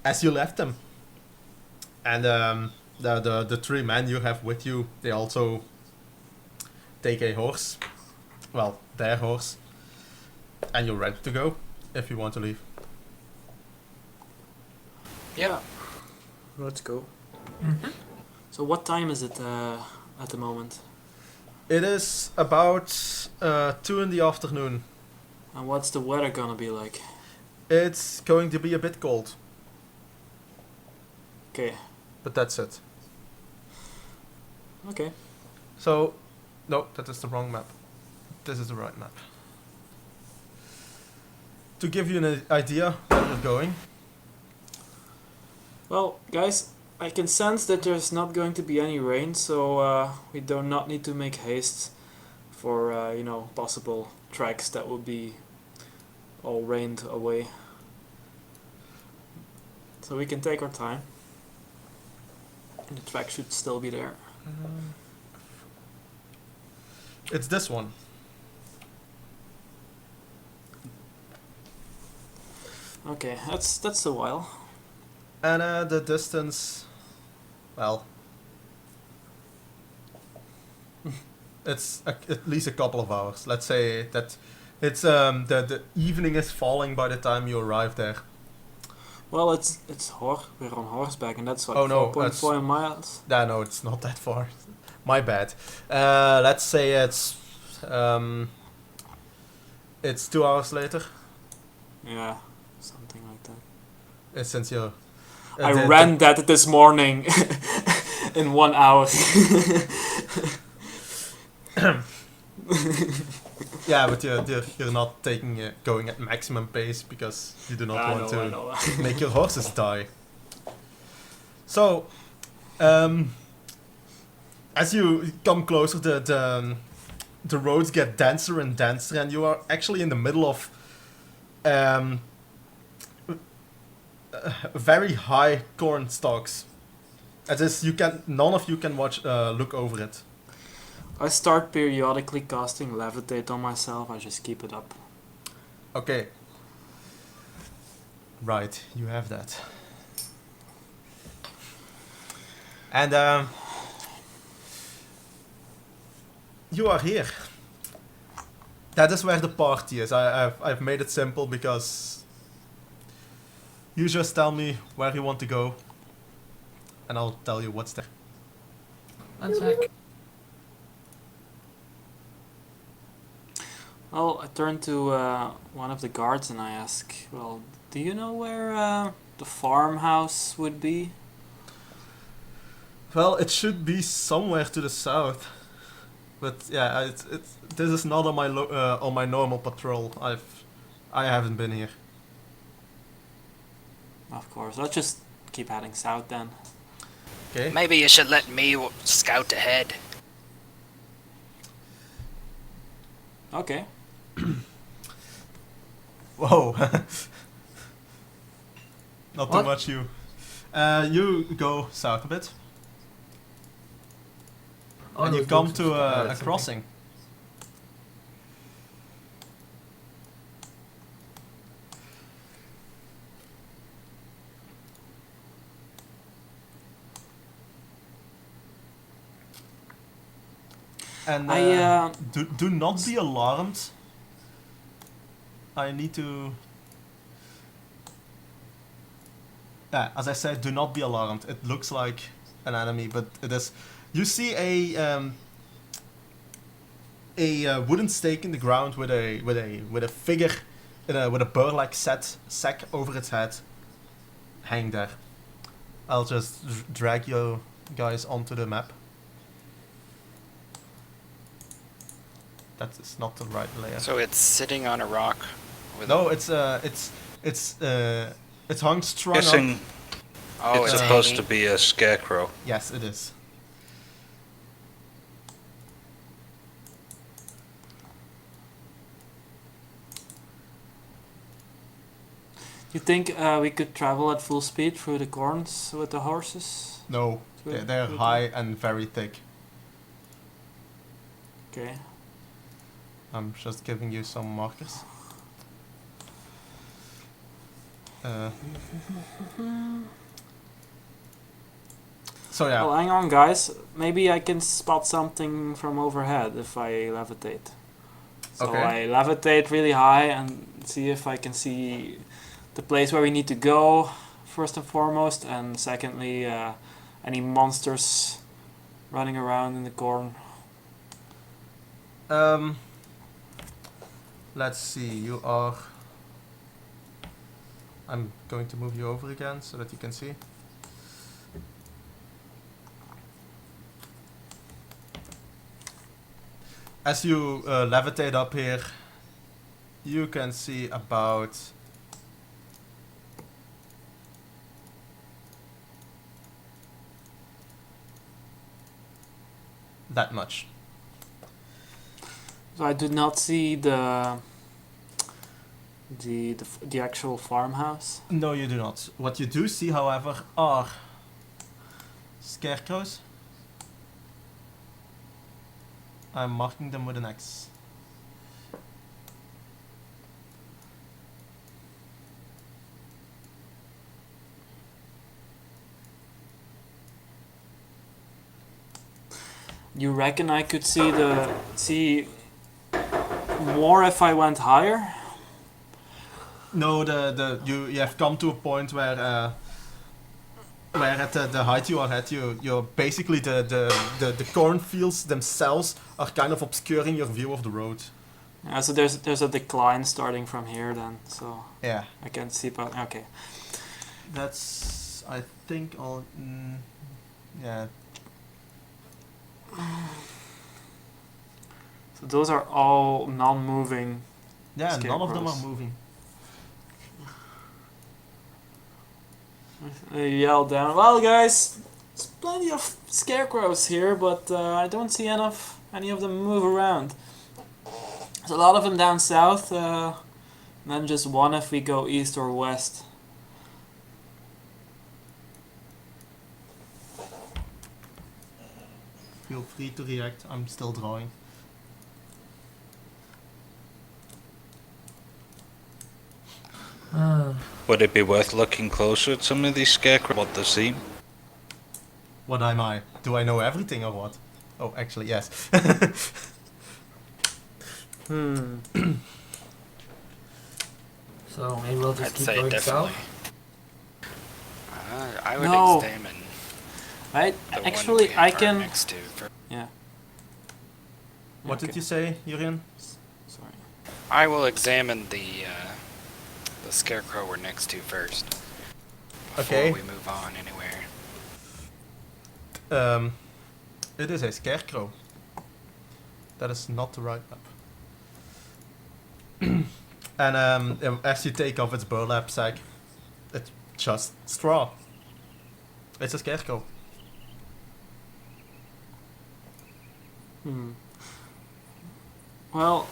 As you left them, and the three men you have with you, they also take a horse, well, their horse, and you're ready to go if you want to leave. Yeah. Let's go. So what time is it at the moment? It is about 2 in the afternoon. And what's the weather gonna be like? It's going to be a bit cold. Okay. But that's it. Okay. So, no, that is the wrong map. This is the right map. To give you an idea where we're going. Well, guys, I can sense that there's not going to be any rain, so we do not need to make haste for possible tracks that will be all rained away. So we can take our time. And the track should still be there. It's this one. Okay, that's a while. And the distance, well, it's at least a couple of hours. Let's say that it's the evening is falling by the time you arrive there. Well, we're on horseback, and that's like Oh, no, 4.4 miles. No, it's not that far. My bad. Let's say it's 2 hours later. Yeah, something like that. Since you. I ran that this morning in 1 hour. Yeah, but you're not going at maximum pace because you do not want to make your horses die. So, as you come closer, the roads get denser and denser, and you are actually in the middle of very high corn stalks. As is, none of you can look over it. I start periodically casting levitate on myself. I just keep it up. Okay. Right, you have that. And you are here. That is where the party is. I've made it simple because you just tell me where you want to go, and I'll tell you what's there. One sec. Well, I turn to one of the guards and I ask, well, do you know where the farmhouse would be? Well, it should be somewhere to the south, but yeah, this is not on my normal patrol. I haven't been here. Of course, let's just keep heading south then. Okay. Maybe you should let me scout ahead. Okay. Whoa. Not too What? much you. You go south a bit. Oh, And you those come dogs to are- a that's crossing. And do not be alarmed. I need to. Yeah, as I said, do not be alarmed. It looks like an enemy, but it is. You see a wooden stake in the ground with a figure with a burlap sack over its head, hang there. I'll just drag you guys onto the map. That is not the right layer. So it's sitting on a rock. No, it's hung strung up. Guessing Oh, it's it's supposed hanging. to be a scarecrow. Yes, it is. You think we could travel at full speed through the corns with the horses? No, they're high and very thick. Okay. I'm just giving you some markers. So yeah. Well, hang on, guys. Maybe I can spot something from overhead if I levitate. So Okay. I levitate really high and see if I can see the place where we need to go, first and foremost, and secondly, any monsters running around in the corn. Let's see. You are. I'm going to move you over again so that you can see. as you levitate up here, you can see about that much. So I do not see the actual farmhouse. No, you do not. What you do see, however, are scarecrows. I'm marking them with an X. You reckon I could see more if I went higher? No, you have come to a point where at the height you are at, you're basically the cornfields themselves are kind of obscuring your view of the road. Yeah, so there's a decline starting from here then, so Yeah, I can see. But okay, that's I think all. Yeah, so those are all non-moving. yeah. None of them are Scarecrows. moving. I yell down, well guys, there's plenty of scarecrows here, but I don't see any of them move around. There's a lot of them down south, and then just one if we go east or west. Feel free to react. I'm still drawing. Would it be worth looking closer at some of these scarecrows? What they seem? What am I? Do I know everything or what? Oh, actually, yes. So maybe we'll just I'd keep say going definitely. south. I would No. examine Right? the Actually, one we I are can. next to. Yeah. What did you say, Jurien? Sorry. I will examine the scarecrow we're next to first. Before Okay. we move on anywhere. It is a scarecrow. That is not the right map. And as you take off its burlap sack, it's just straw. It's a scarecrow. Well,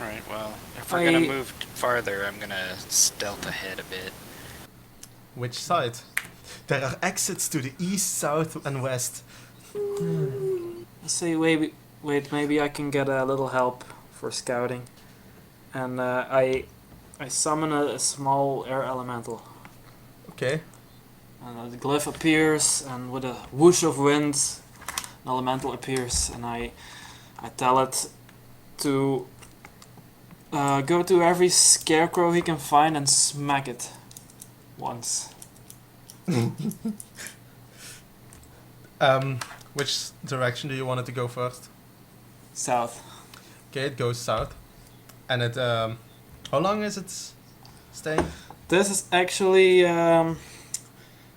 Alright, well, if we're I- gonna move farther, I'm gonna stealth ahead a bit. Which side? There are exits to the east, south, and west. let's say wait, maybe I can get a little help for scouting, and I summon a small air elemental. Okay. And the glyph appears, and with a whoosh of wind, an elemental appears, and I tell it to go to every scarecrow he can find and smack it once. Which direction do you want it to go first? South. Okay, it goes south. And it, how long is it staying? This is actually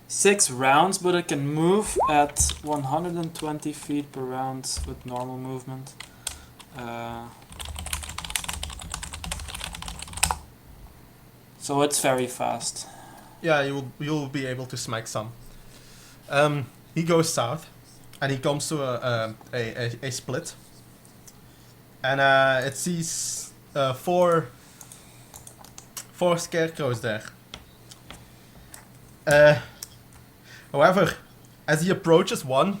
6 rounds, but it can move at 120 feet per round with normal movement. So it's very fast. Yeah, you'll be able to smack some. He goes south, and he comes to a split, and it sees four scarecrows there. However, as he approaches one,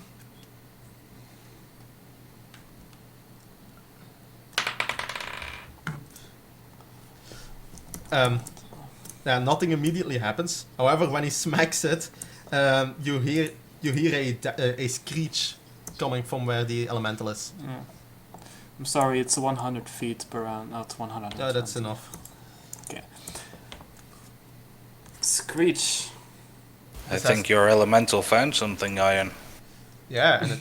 nothing immediately happens. However, when he smacks it, you hear a screech coming from where the elemental is. Yeah. I'm sorry, it's 100 feet per round, not 100. Oh, that's enough. Screech. I think your elemental found something, Iron. Yeah,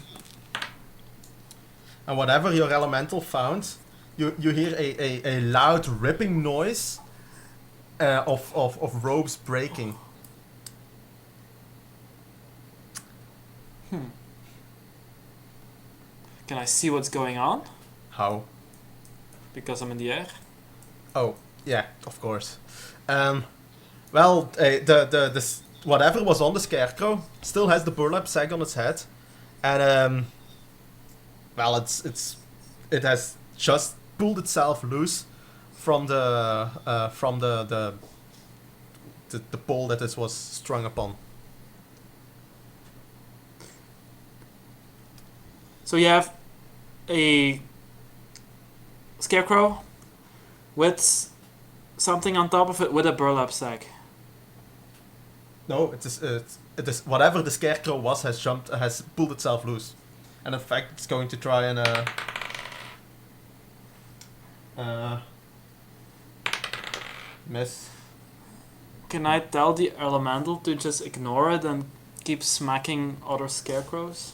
and whatever your elemental found, you hear a loud ripping noise of ropes breaking. Can I see what's going on? How? because I'm in the air. Oh, yeah, of course. Well, whatever was on the scarecrow still has the burlap sack on its head, and well, it has just pulled itself loose from the pole that it was strung upon. So you have a scarecrow with something on top of it with a burlap sack. No, it is whatever the scarecrow was has pulled itself loose, and in fact it's going to try and miss. Can I tell the elemental to just ignore it and keep smacking other scarecrows?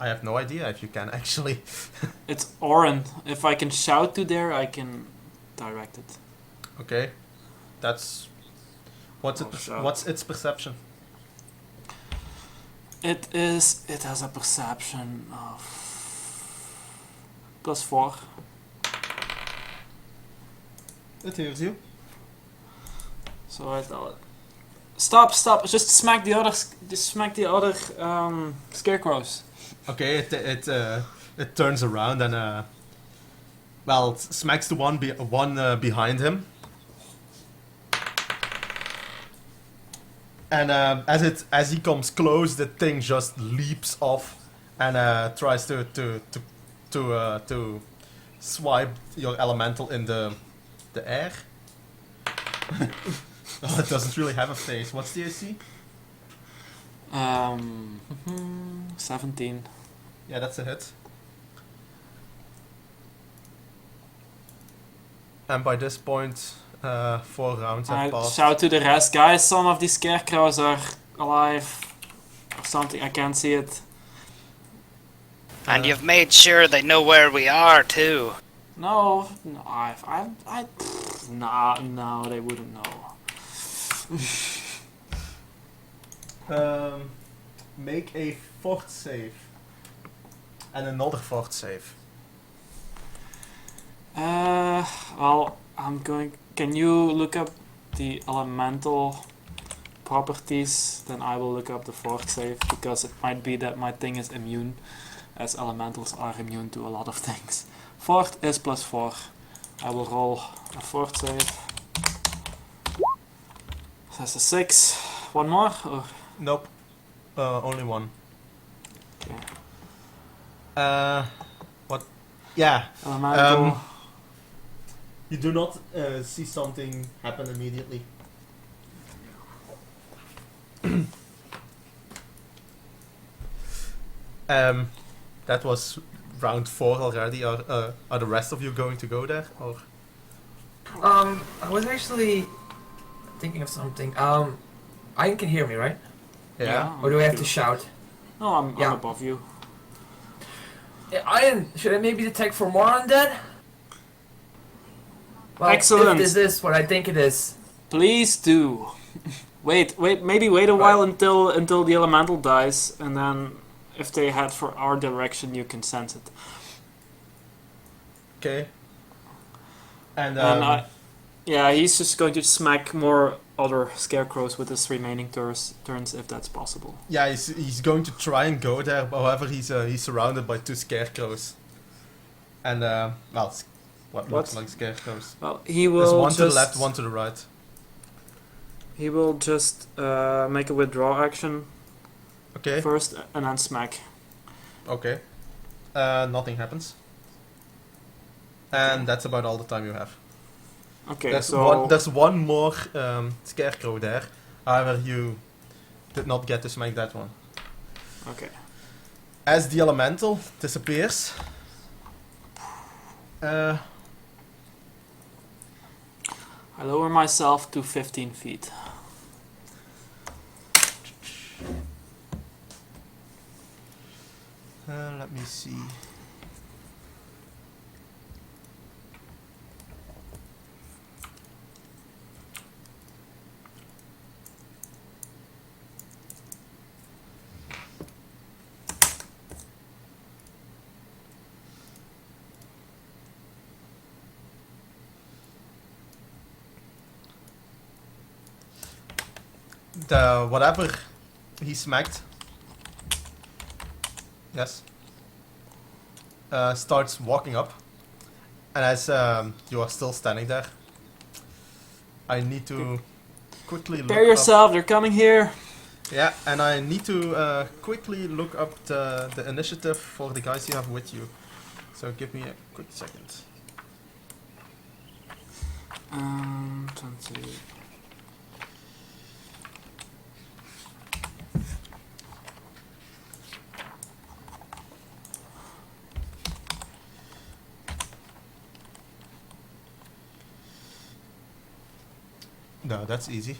I have no idea if you can actually. It's Oren. If I can shout to there, I can direct it. Okay, that's what's Oh, shout. what's its perception? It has a perception of +4. It hears you. So I tell it, stop! Just smack the other scarecrows. Okay, it turns around and well, it smacks the one behind him. And as he comes close, the thing just leaps off and tries to swipe your elemental in the air. Oh, it doesn't really have a face. What's the AC? 17. Yeah, that's a hit. And by this point, 4 rounds have I passed. shout to the rest, guys. Some of these scarecrows are alive, or something. I can't see it. And you've made sure they know where we are too. No, no, they wouldn't know. Make a fort save. And another fort save. Well, I'm going. Can you look up the elemental properties? Then I will look up the fort save, because it might be that my thing is immune, as elementals are immune to a lot of things. Fort is +4. I will roll a fort save. That's a 6. One more? Or? Nope. Only one. Okay. What? Yeah. Elemental. You do not see something happen immediately. That was round 4 already. Are the rest of you going to go there, or? I was actually thinking of something. Ian can hear me, right? Yeah. Or do I have to shout? No, I'm Yeah. above you. Yeah, Ian, should I maybe detect for more undead? Well, Excellent. if this is what I think it is. Please do. wait, maybe wait a while until the elemental dies, and then if they head for our direction, you can sense it. Okay. And Yeah, he's just going to smack more other scarecrows with his remaining turns, if that's possible. yeah, he's going to try and go there. However, he's surrounded by 2 scarecrows. And well, what looks like scarecrows. Well, he will There's one just, to the left, one to the right. He will just make a withdraw action Okay. first, and then smack. Okay. Nothing happens. And that's about all the time you have. Okay, There's one more scarecrow there. However, you did not get to smack that one. Okay. As the elemental disappears, I lower myself to 15 feet. let me see. the whatever he smacked, yes, starts walking up, and as you are still standing there, I need to quickly look Prepare yourself, they're coming here. Yeah, and I need to quickly look up the initiative for the guys you have with you. So give me a quick second. 20. No, that's easy.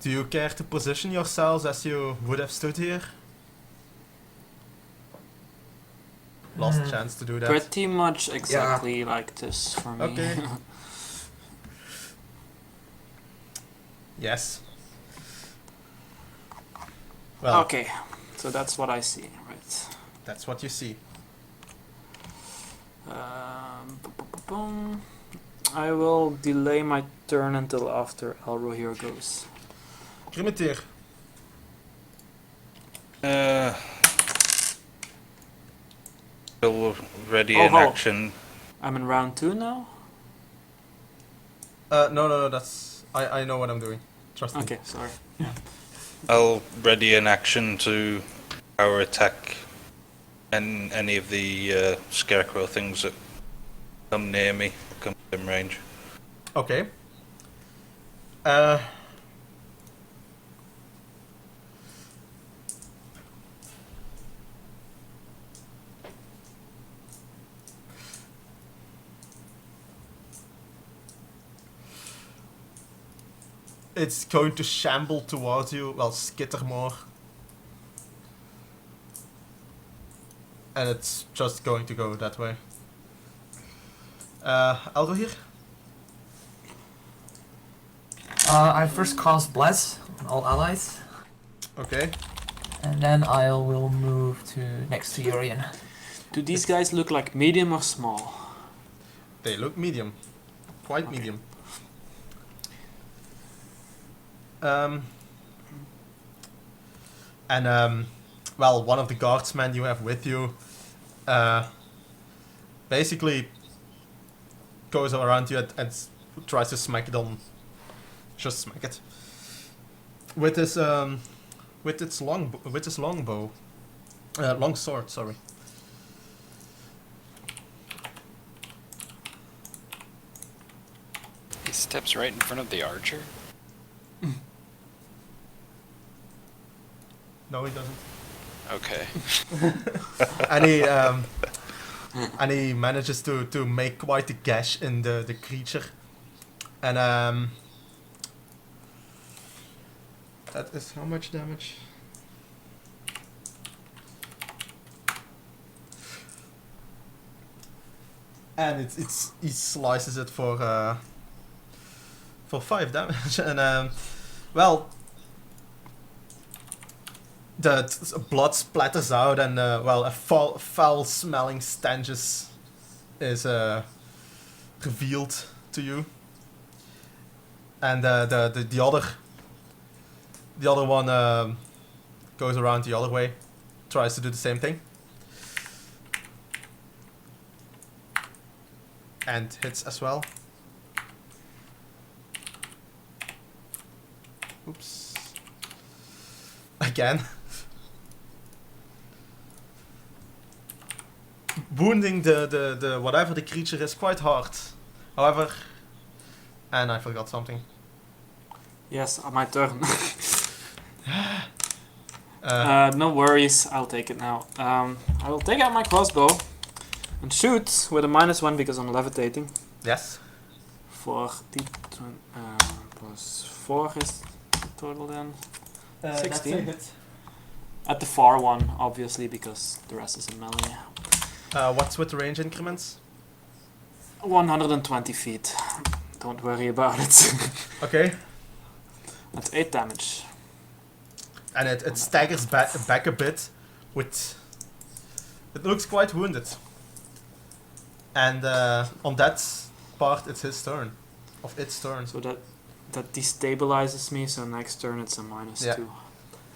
Do you care to position yourselves as you would have stood here? Last chance to do that. Pretty much exactly like this for me. Okay. Yes. Well, Okay, so that's what I see, right? that's what you see. Boom. I will delay my turn until after Elrohir goes. Grimmeteer. Still ready Oh, in ho. action. I'm in round 2 now? No, that's... I know what I'm doing. Trust me. Okay, sorry. I'll ready in action to power attack and any of the scarecrow things that come near me, come within range. Okay. It's going to shamble towards you, well, skitter more. And it's just going to go that way. Elrohir? I first cast Bless on all allies, Okay. and then I will move to next to Urian. Do these guys look like medium or small? They look medium. Quite Okay. medium. Well, one of the guardsmen you have with you basically goes around you and tries to smack it on. Just smack it with his longbow, long sword. Sorry. He steps right in front of the archer. No, he doesn't. Okay. And he manages to make quite a gash in the creature, and that is how much damage? And he slices it for 5 damage, and well, the blood splatters out, and well, a foul-smelling stench is revealed to you, and the other one goes around the other way, tries to do the same thing, and hits as well. Oops. Again. Wounding the whatever the creature is quite hard. However, and I forgot something. Yes, my turn. No worries, I'll take it now. I will take out my crossbow and shoot with a -1 because I'm levitating. Yes. 4 is the total then. That's 16. a hit. At the far one, obviously, because the rest is in melee. What's with the range increments? 120 feet. Don't worry about it. Okay. That's 8 damage. And it staggers back a bit with... It looks quite wounded. And on that part, it's his turn. Of its turn. So that destabilizes me, so next turn it's a -2.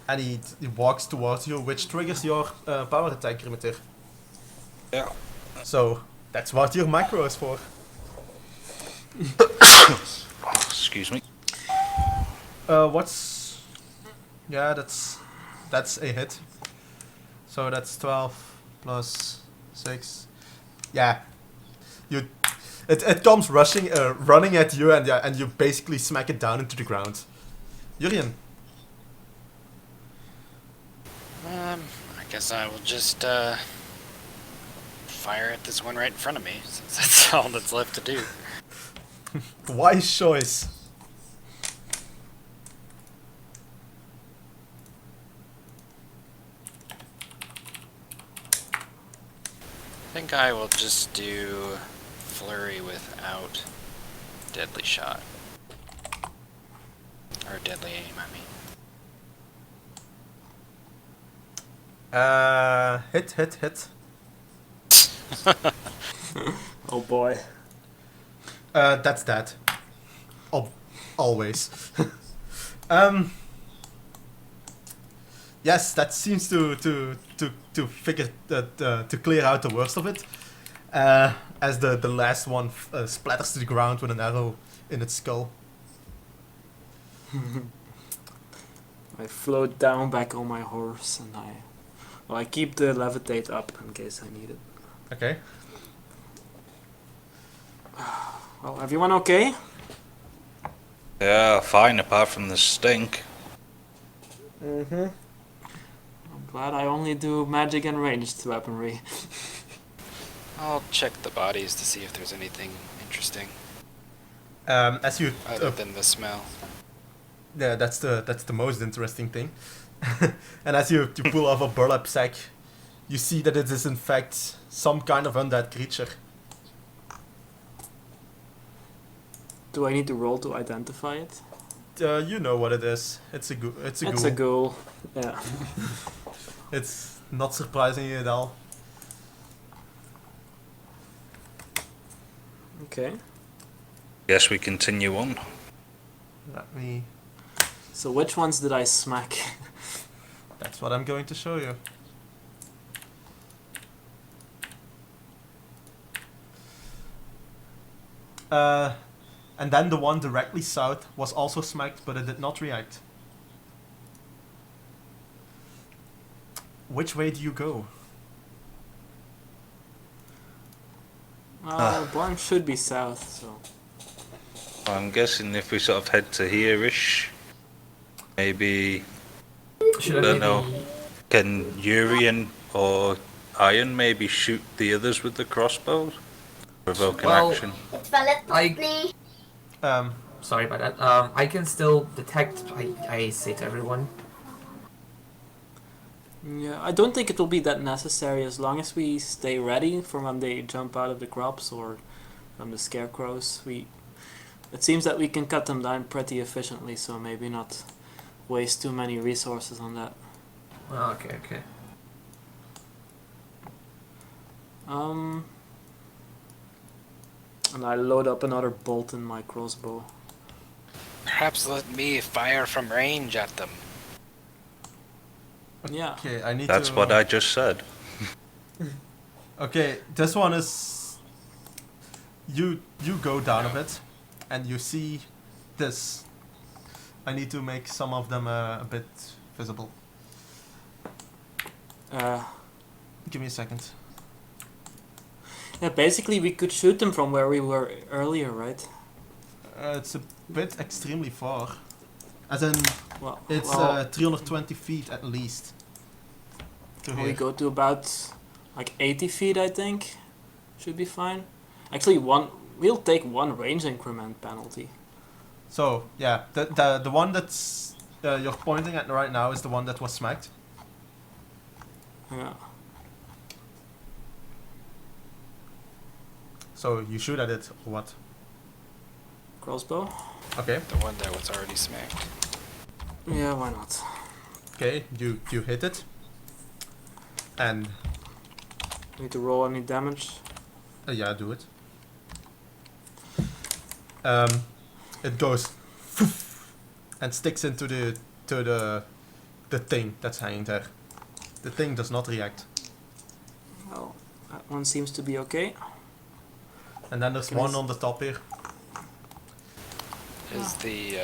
And he walks towards you, which triggers your power attack, Grimmitir. Yeah. So, that's what your macro is for. Excuse me. What's... Yeah, that's a hit. So that's 12 plus 6. Yeah. It comes running at you, and you basically smack it down into the ground. Jurien. I guess I will just fire at this one right in front of me, since that's all that's left to do. Wise choice. I think I will just do flurry without deadly shot. Or deadly aim, I mean. Hit. Oh boy. That's that. Always. Yes, that seems to figure to clear out the worst of it. As the last one splatters to the ground with an arrow in its skull. I float down back on my horse and I keep the levitate up in case I need it. Okay. Well, everyone okay? Yeah, fine, apart from the stink. Mm-hmm. I'm glad I only do magic and ranged weaponry. I'll check the bodies to see if there's anything interesting As you other than the smell. yeah, that's the most interesting thing. And as you pull off a burlap sack, you see that it is in fact some kind of undead creature. Do I need to roll to identify it? You know what it is. It's a ghoul. It's a ghoul. Yeah. It's not surprising at all. Okay. Guess we continue on. Let me... So which ones did I smack? That's what I'm going to show you. And then the one directly south was also smacked, but it did not react. Which way do you go? Barn should be south, so... I'm guessing if we sort of head to here-ish, maybe, Should I don't know, maybe- can Urian or Iron maybe shoot the others with the crossbows? Provoke an Well, action. Sorry about that. I can still detect. I say to everyone. Yeah, I don't think it will be that necessary as long as we stay ready for when they jump out of the crops or from the scarecrows. It seems that we can cut them down pretty efficiently, so maybe not waste too many resources on that. Oh, okay. And I load up another bolt in my crossbow. Perhaps let me fire from range at them. Yeah. Okay, I need That's to... what I just said. Okay, this one is... You go down a bit, and you see this. I need to make some of them a bit visible. Give me a second. Yeah, basically we could shoot them from where we were earlier, right? It's a bit extremely far. As in, Well, it's 320 feet at least. To we here. go to about like 80 feet, I think. Should be fine. Actually, we'll take one range increment penalty. So, yeah, the one that's you're pointing at right now is the one that was smacked. Yeah. So you shoot at it or what? Crossbow? Okay. The one that was already smacked. Yeah, why not? Okay, you hit it. And Need to roll any damage? yeah, do it. It goes and sticks into the thing that's hanging there. The thing does not react. Well, that one seems to be okay. And then there's Can one I on the top here. Is the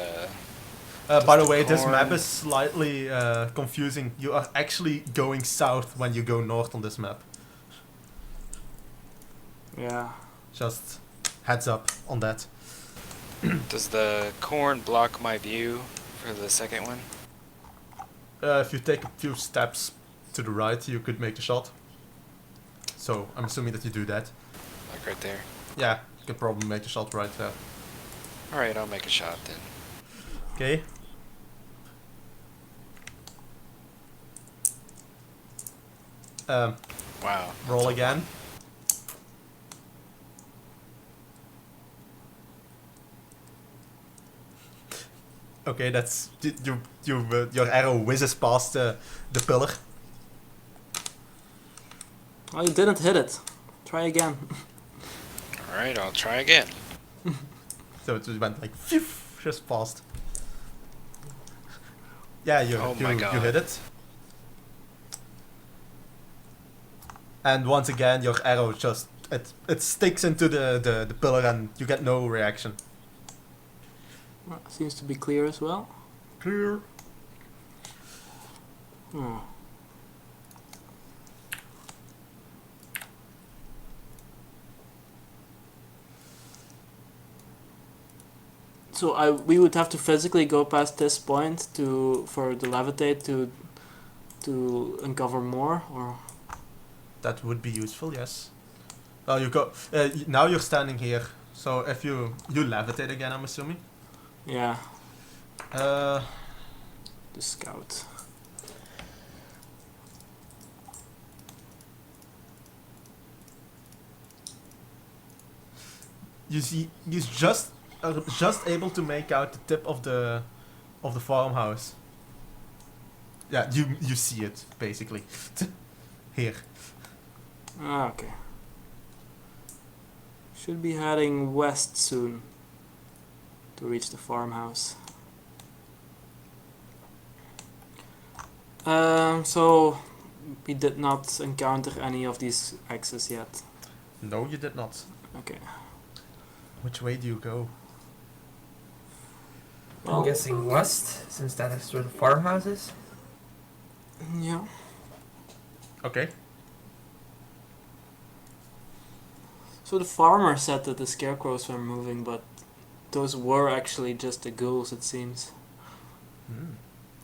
By the the way, this map corn- is slightly confusing. You are actually going south when you go north on this map. Yeah. Just heads up on that. does the corn block my view for the second one? If you take a few steps to the right, you could make the shot. So I'm assuming that you do that. Like right there. Yeah, you can probably make the shot right there. All right, I'll make a shot then. Okay. Wow. Roll again. Okay, that's your arrow whizzes past the pillar. Oh, you didn't hit it. Try again. All right, I'll try again. So it just went like phew, just past. Yeah, Oh my you God. hit it. And once again, your arrow just it sticks into the pillar and you get no reaction. Well, seems to be clear as well. Clear. Hmm. So we would have to physically go past this point for the levitate to uncover more, or That would be useful, yes. Well, you go. Now you're standing here, so if you levitate again, I'm assuming. yeah, Uh, the scout. you see, he's just able to make out the tip of the farmhouse. Yeah, you see it basically. Here. Ah, okay. Should be heading west soon to reach the farmhouse. So we did not encounter any of these axes yet. No, you did not. Okay. Which way do you go? I'm guessing west, since that is where the farmhouse is. Yeah. Okay. So the farmer said that the scarecrows were moving, but those were actually just the ghouls, it seems.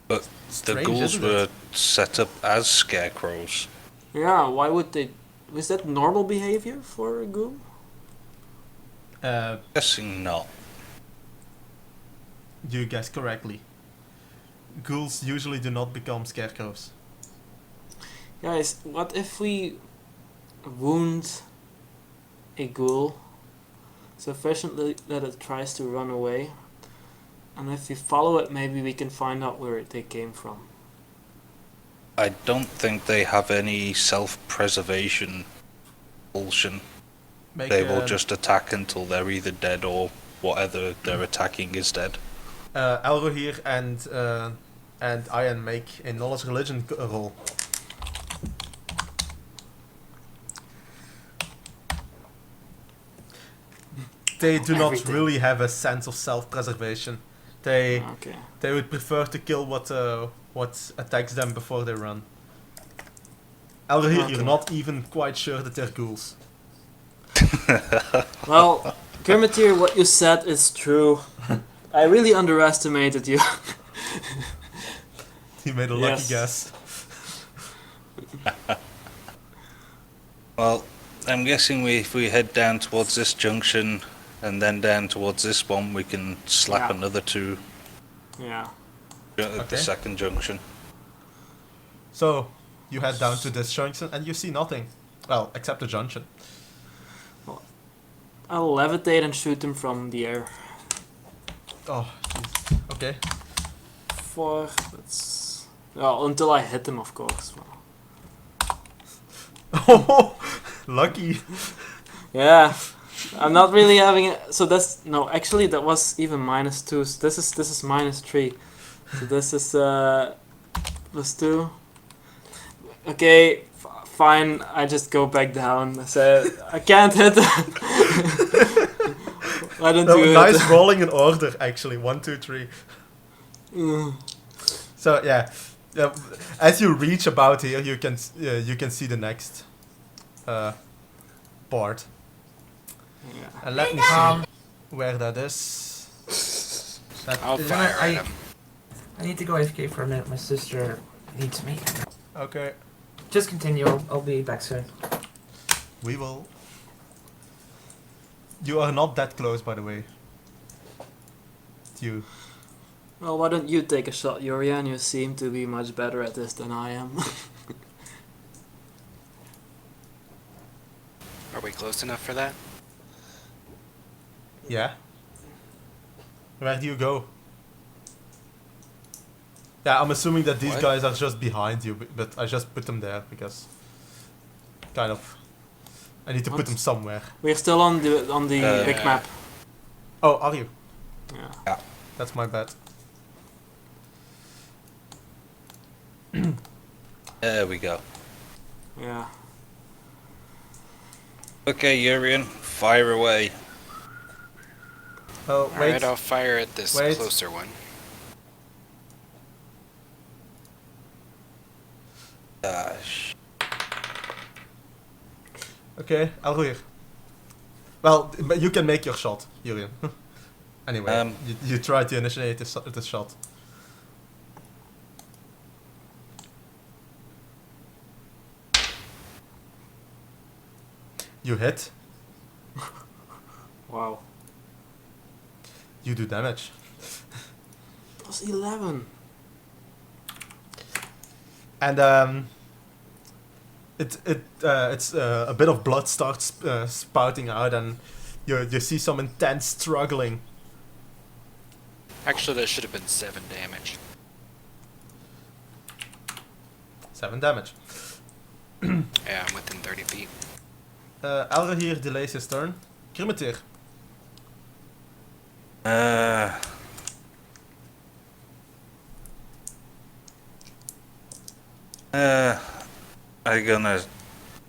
But the Strange, ghouls isn't it? were set up as scarecrows. Yeah, why would they... Was that normal behavior for a ghoul? Guessing not. You guessed correctly. Ghouls usually do not become scarecrows. Guys, what if we wound a ghoul sufficiently that it tries to run away? And if we follow it, maybe we can find out where they came from. I don't think they have any self-preservation compulsion. Make They will just attack until they're either dead or whatever they're attacking is dead. Elro here and Ian make a knowledge religion roll. They do not Everything. really have a sense of self-preservation. They Okay. they would prefer to kill what attacks them before they run. Elro here, Okay. you're not even quite sure that they're ghouls. Well, Grimatier, what you said is true. I really underestimated you. You made a lucky Yes. guess. Well, I'm guessing if we head down towards this junction and then down towards this one, we can slap Yeah. another two Yeah. at Okay. the second junction. So you head down to this junction and you see nothing. Well, except the junction. I'll levitate and shoot him from the air. Oh, jeez. Okay. 4. That's well, until I hit him, of course. Oh, lucky. Yeah, I'm not really having it. So that's no. Actually, that was even -2. So this is -3. So this is +2. Okay, fine. I just go back down. I say I can't hit. I don't No, do it. nice rolling in order, actually. 1, 2, 3. So yeah, as you reach about here, you can see the next part. Yeah. And let me see where that is. That I'll is- fire at him. I need to go AFK for a minute. My sister needs me. Okay, Just continue. I'll be back soon. we will. You are not that close, by the way. You. Well, why don't you take a shot, Yurian? You seem to be much better at this than I am. Are we close enough for that? Yeah. Where do you go? Yeah, I'm assuming that these What? guys are just behind you, but I just put them there because kind of I need to put What? them somewhere. We're still on the big Yeah. map. Oh, are you? Yeah. That's my bad. There we go. Yeah. Okay, Urian, fire away. Oh, wait. Alright, I'll fire at this Wait. closer one. Okay, Alruir. Well, but you can make your shot, Julian. Anyway, you try to initiate the shot. You hit. Wow. You do damage. Plus 11. And it's a bit of blood starts spouting out, and you see some intense struggling. Actually, that should have been 7 damage. 7 damage. Yeah, I'm within 30 feet. Alruir delays his turn. Grimeteer. I'm gonna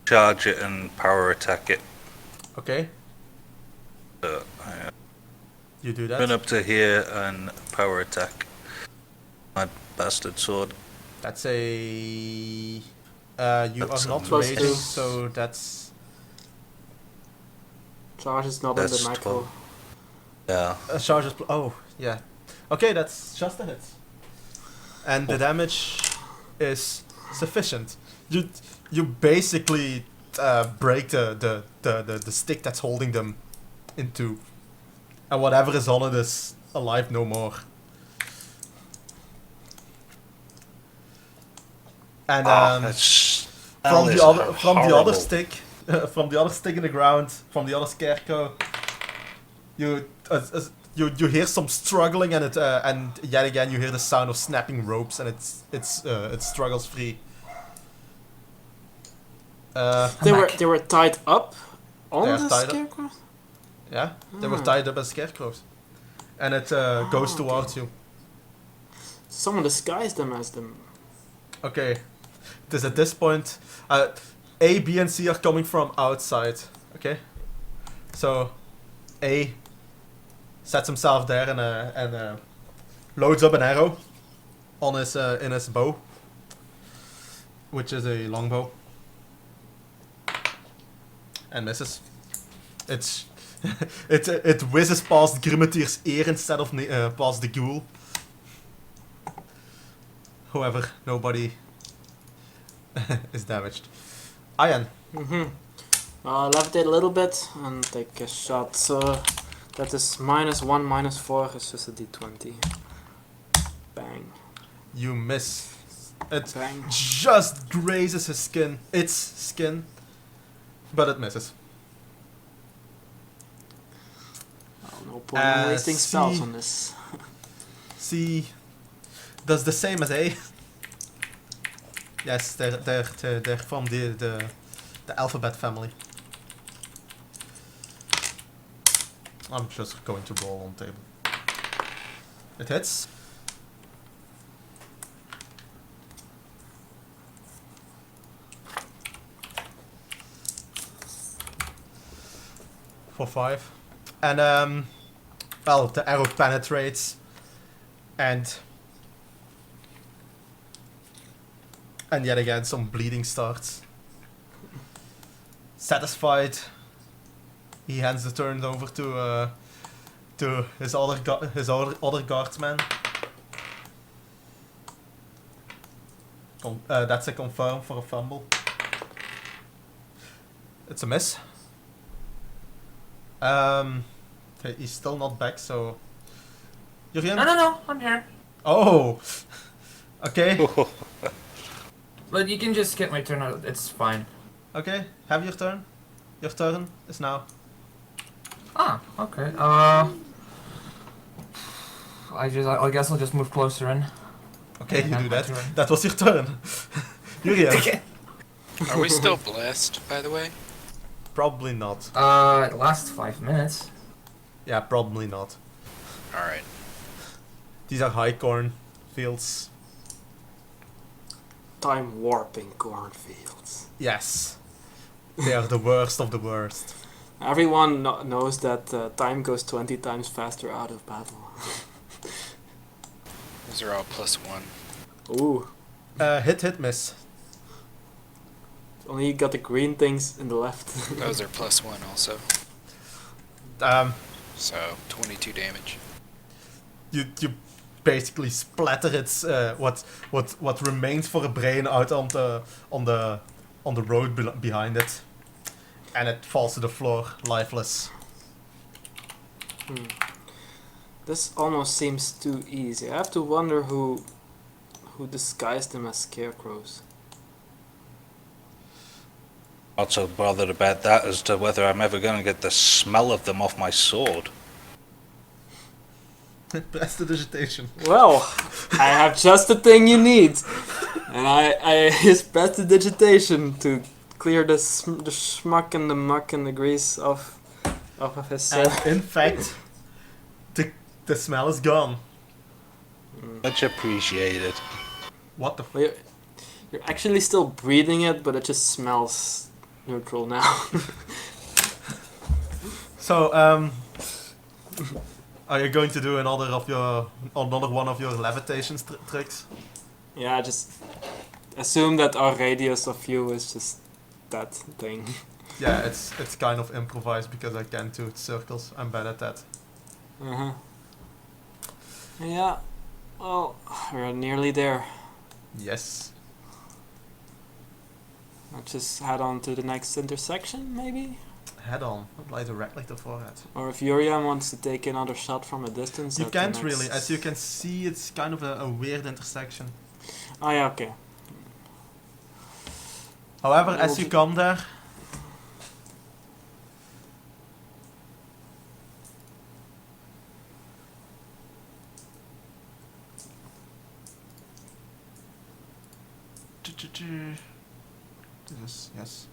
charge it and power attack it. Okay, I you do run that. up to here and power attack my bastard sword. That's a. You That's are not plus raging, 2. so that's. Charge is not in That's the macro. 12. Yeah. Charges. Oh, yeah. Okay, that's just a hit. And the damage is sufficient. You basically break the stick that's holding them into, and whatever is on it is alive no more. And from the other stick, from the other stick in the ground, from the other scarecrow, you hear some struggling, and and yet again you hear the sound of snapping ropes, and it struggles free. They were tied up on They are the tied up. scarecrow? Yeah, they were Ah. tied up as scarecrows, and it goes okay. towards you. Someone disguised them as them. Okay, it is at this point. A, B, and C are coming from outside. Okay, so A sets himself there and loads up an arrow on his in his bow, which is a longbow, and misses. It whizzes past Grimeteer's ear instead of past the ghoul. However, nobody is damaged. Ian. Levitate a little bit and take a shot. So that is -1, -4. It's just a d20. Bang. You miss. It Bang. just grazes his skin. Its skin. But it misses. No point in wasting spells C. on this. C does the same as A. Yes, they're from the alphabet family. I'm just going to roll on table. It hits. For 5. And well, the arrow penetrates and yet again some bleeding starts. Satisfied, he hands the turn over to his other guardsman. That's a confirm for a fumble. It's a miss. He's still not back, so Jurgen? No, I'm here. Oh, okay. But you can just skip my turn out. It's fine. Okay, have your turn. Your turn is now. Ah, okay. I guess I'll just move closer in. Okay, you Yeah, do that. my turn. That was your turn. Jurgen? Are we still blessed, by the way? Probably not. It lasts 5 minutes. Yeah, probably not. Alright. These are high corn fields. Time warping cornfields. Yes. They are the worst of the worst. Everyone knows that time goes 20 times faster out of battle. Those are all +1. Ooh. Hit, miss. Only you got the green things in the left. Those are +1 also. So 22 damage. You basically splatter its what remains for a brain out on the road behind it, and it falls to the floor lifeless. This almost seems too easy. I have to wonder who disguised them as scarecrows. Not so bothered about that as to whether I'm ever going to get the smell of them off my sword. Prestidigitation. Well, I have just the thing you need, and I use prestidigitation to clear the schmuck and the muck and the grease off of his. And in fact, the smell is gone. Much appreciated. What the? Well, you're actually still breathing it, but it just smells neutral now. So are you going to do another one of your levitation tricks? Yeah, just assume that our radius of view is just that thing. Yeah, it's kind of improvised because I can do circles. I'm bad at that. Uh-huh. Yeah. Well, we're nearly there. Yes. Let's just head on to the next intersection, maybe? Head on. Apply directly to forehead. Or if Yuriam wants to take another shot from a distance. You at the can't next- really. As you can see, it's kind of a weird intersection. Oh yeah, okay. However, as you come there, yes.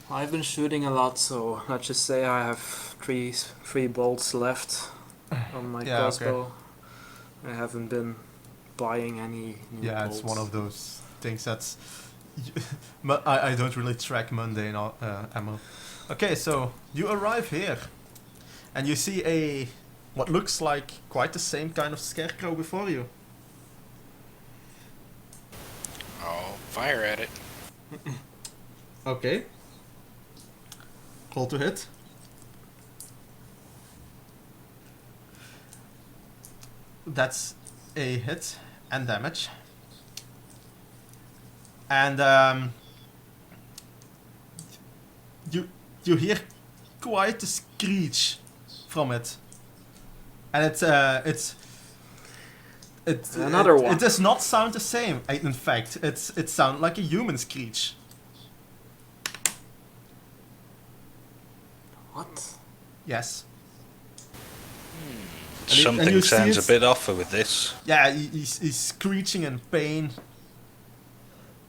I've been shooting a lot, so let's just say I have three bolts left on my Yeah, crossbow. I haven't been buying any new Yeah, bolts. it's one of those things that's. I don't really track mundane ammo. Okay, so you arrive here, and you see what looks like quite the same kind of scarecrow before you. I'll fire at it. Okay. Roll to hit. That's a hit and damage. And you hear quite a screech from it, and Another one. It does not sound the same. In fact, it sounds like a human screech. What? Yes. And Something you see sounds a it's- bit off with this. Yeah, he's screeching in pain.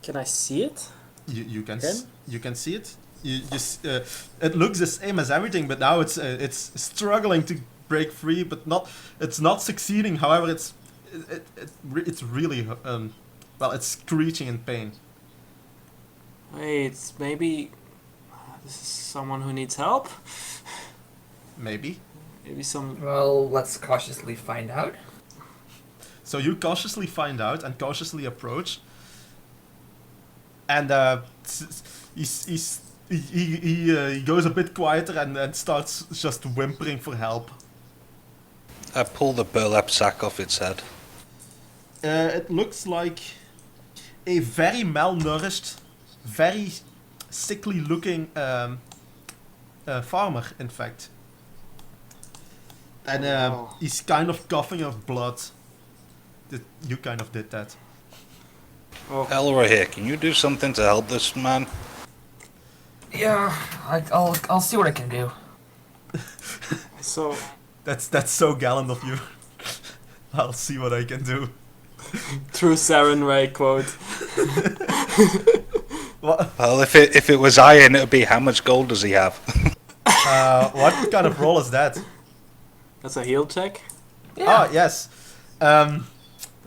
Can I see it? You can Again? you can see it. It looks the same as everything, but now it's struggling to break free, but not. It's not succeeding. However, it's really well, it's screeching in pain. Wait, maybe this is someone who needs help? Maybe. Maybe some... Well, let's cautiously find out. So you cautiously find out and cautiously approach, and he goes a bit quieter and starts just whimpering for help. I pull the burlap sack off its head. It looks like a very malnourished, very sickly-looking farmer, in fact. And Wow. he's kind of coughing up blood. You kind of did that. Oh, Elroy here, can you do something to help this man? Yeah, I'll see what I can do. so... That's so gallant of you. I'll see what I can do. True Saren Ray quote. What? Well, if it was iron, it would be how much gold does he have? What kind of roll is that? That's a heal check? Ah, yes.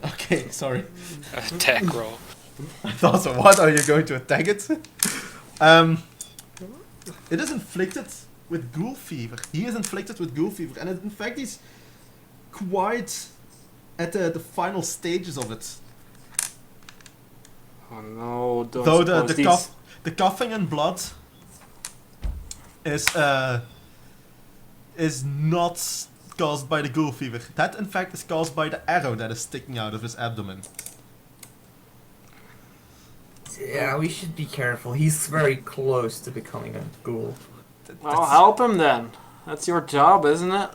Okay, sorry. Attack roll. I thought so. What are you going to attack it? It is inflicted with ghoul fever. He is inflicted with ghoul fever, and in fact, he's quite at the final stages of it. Oh no, don't Though suppose the coughing and blood is not caused by the ghoul fever. That, in fact, is caused by the arrow that is sticking out of his abdomen. Yeah, we should be careful. He's very close to becoming a ghoul. Well, help him then. That's your job, isn't it?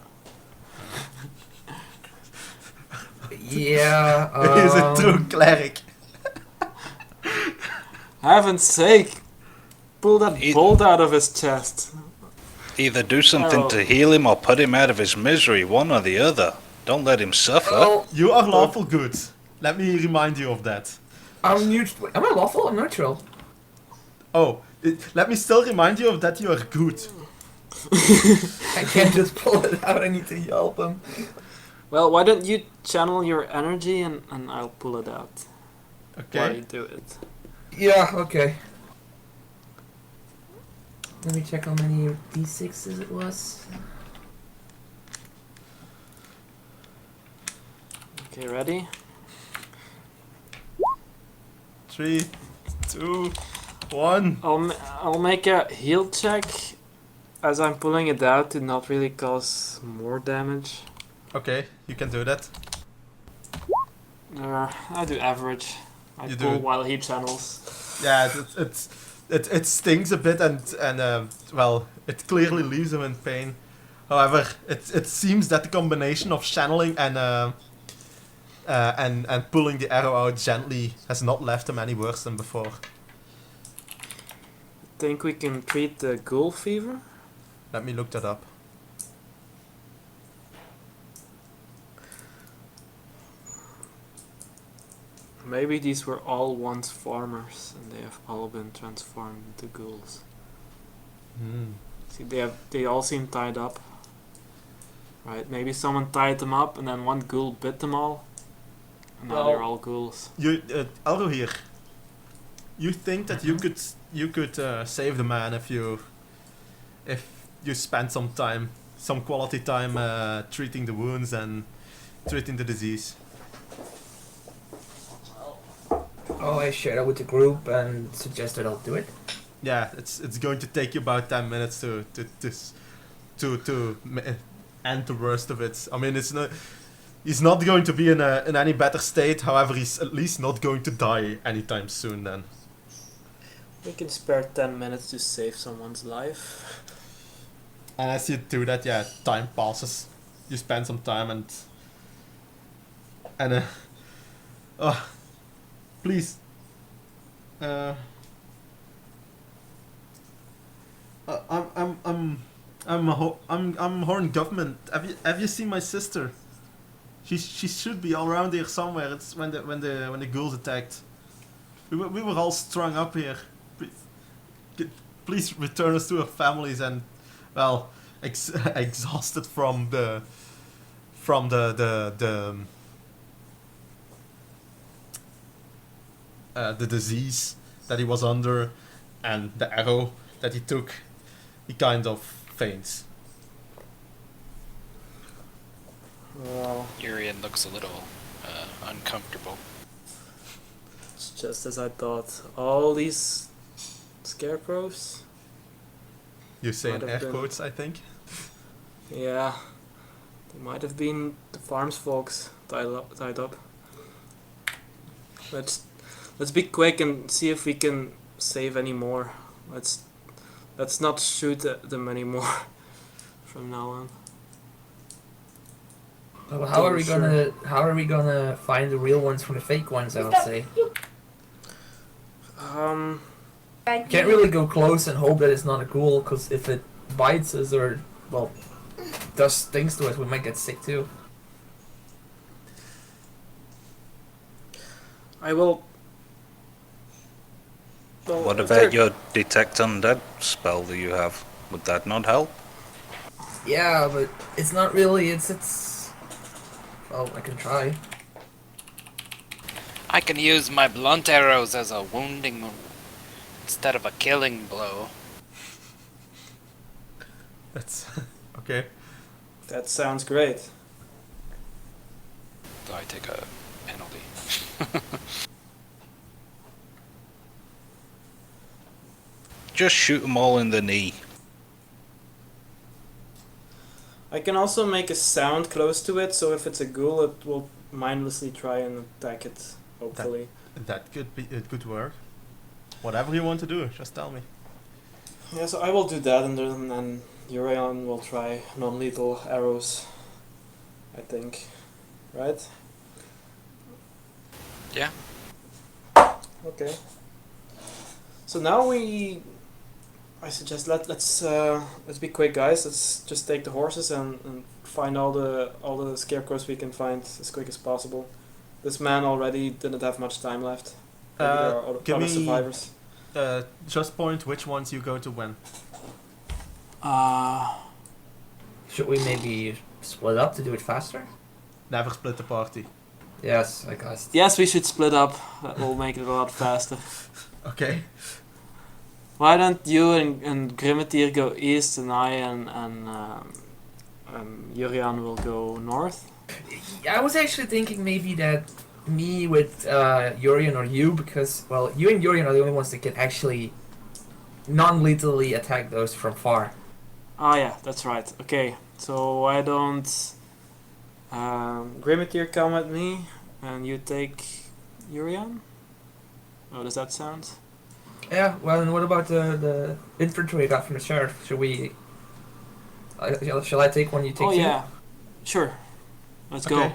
Yeah, He is a true cleric. Heaven's sake! Pull that It- bolt out of his chest. Either do something Oh. to heal him or put him out of his misery, one or the other. Don't let him suffer. Oh, You are lawful good. Let me remind you of that. I'm neutral. Am I lawful? I'm neutral. Oh, let me still remind you of that you are good. I can't just pull it out. I need to help him. Well, why don't you channel your energy and I'll pull it out while you Okay. do it. Yeah, okay. Let me check how many d6s it was. Okay, ready? 3, 2, 1. I'll make a heal check as I'm pulling it out to not really cause more damage. Okay, you can do that. I do average. I You pull do. while he channels. Yeah, it stings a bit and well, it clearly leaves him in pain. However, it seems that the combination of channeling and pulling the arrow out gently has not left him any worse than before. Think we can treat the ghoul fever? Let me look that up. Maybe these were all once farmers and they have all been transformed into ghouls. Hmm. See, they all seem tied up. Right? Maybe someone tied them up and then one ghoul bit them all. And now they're Well- all ghouls. You, Alro here. You think that you could save the man if you spent some time, some quality time treating the wounds and treating the disease. Oh, I shared it with the group and suggested I'll do it. Yeah, it's going to take you about 10 minutes to end the worst of it. I mean, he's not going to be in any better state. However, he's at least not going to die anytime soon. Then. We can spare 10 minutes to save someone's life. And as you do that, yeah, time passes. You spend some time and oh, please. I'm I'm Horn government. Have you seen my sister? She should be around here somewhere. It's when the ghouls attacked. We were all strung up here. Please return us to our families and, well, exhausted from the disease that he was under and the arrow that he took. He kind of faints. Well, Urian looks a little uncomfortable. it's just as I thought. All these scarecrows? You say in Might air have been. quotes, I think. Yeah. They might have been the farms folks tied up. Let's be quick and see if we can save any more. Let's not shoot at them anymore from now on. Well, how are we gonna find the real ones from the fake ones? I would say. Can't really go close and hope that it's not a ghoul, because if it bites us or, well, does things to us, we might get sick too. I will. Well, What if about they're- your detect undead spell that you have? Would that not help? Yeah, but it's not really. It's. Well, I can try. I can use my blunt arrows as a wounding instead of a killing blow. That's okay. That sounds great. Though I take a penalty. Just shoot them all in the knee. I can also make a sound close to it, so if it's a ghoul, it will mindlessly try and attack it. Hopefully. That could be. It could work. Whatever you want to do, just tell me. Yeah, so I will do that, and then Urian will try non-lethal arrows. I think, right? Yeah. Okay. So now I suggest let's be quick, guys. Let's just take the horses and find all the scarecrows we can find as quick as possible. This man already didn't have much time left. Maybe there are give other me- survivors. Just point which ones you go to when. Should we maybe split up to do it faster? Never split the party. Yes, I guess. Yes, we should split up. That will make it a lot faster. Okay. Why don't you and Grimmeteer go east, and I and Urian will go north? I was actually thinking maybe that me with Urian or you, because, well, you and Urian are the only ones that can actually non-lethally attack those from far. Ah, yeah, that's right. Okay, so why don't Grimmeteer come with me, and you take Urian? How does that sound? Yeah, well, and what about the infantry I got from the sheriff? Should we... shall I take one, you take Oh two? yeah, sure. Let's Okay. go.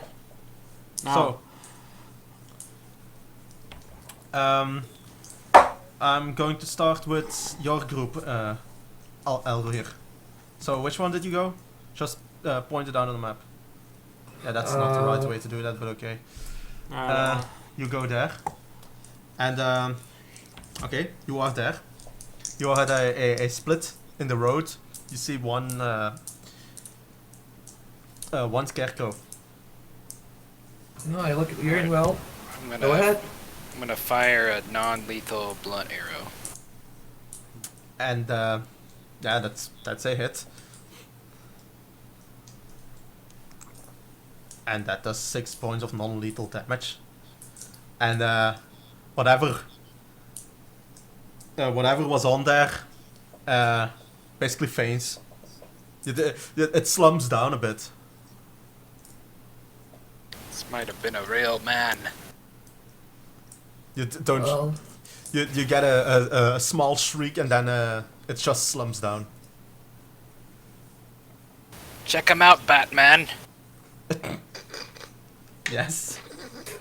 Now. So, I'm going to start with your group, Elrohir. So, which one did you go? Just point it down on the map. Yeah, that's not the right way to do that, but okay. You go there. And, okay, you are there. You are at a split in the road. You see one scarecrow. No, I look at Urian well. I'm Go ahead. gonna fire a non-lethal blunt arrow. And yeah, that's a hit. And that does 6 points of non-lethal damage. And whatever was on there, basically faints. It slumps down a bit. This might have been a real man. You don't. Well, You get a small shriek and then it just slumps down. Check him out, Batman. Yes.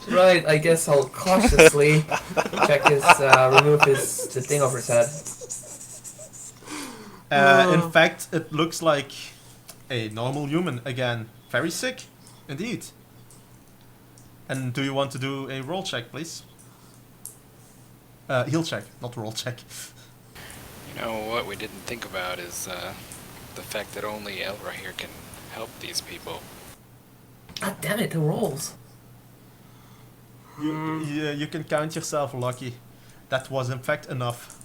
right, I guess I'll cautiously remove the thing over his head. In fact, it looks like a normal human again. Very sick, indeed. And do you want to do a roll check, please? Heal check, not roll check. You know what we didn't think about is the fact that only Elra here can help these people. God damn it, the rolls. You can count yourself lucky. That was in fact enough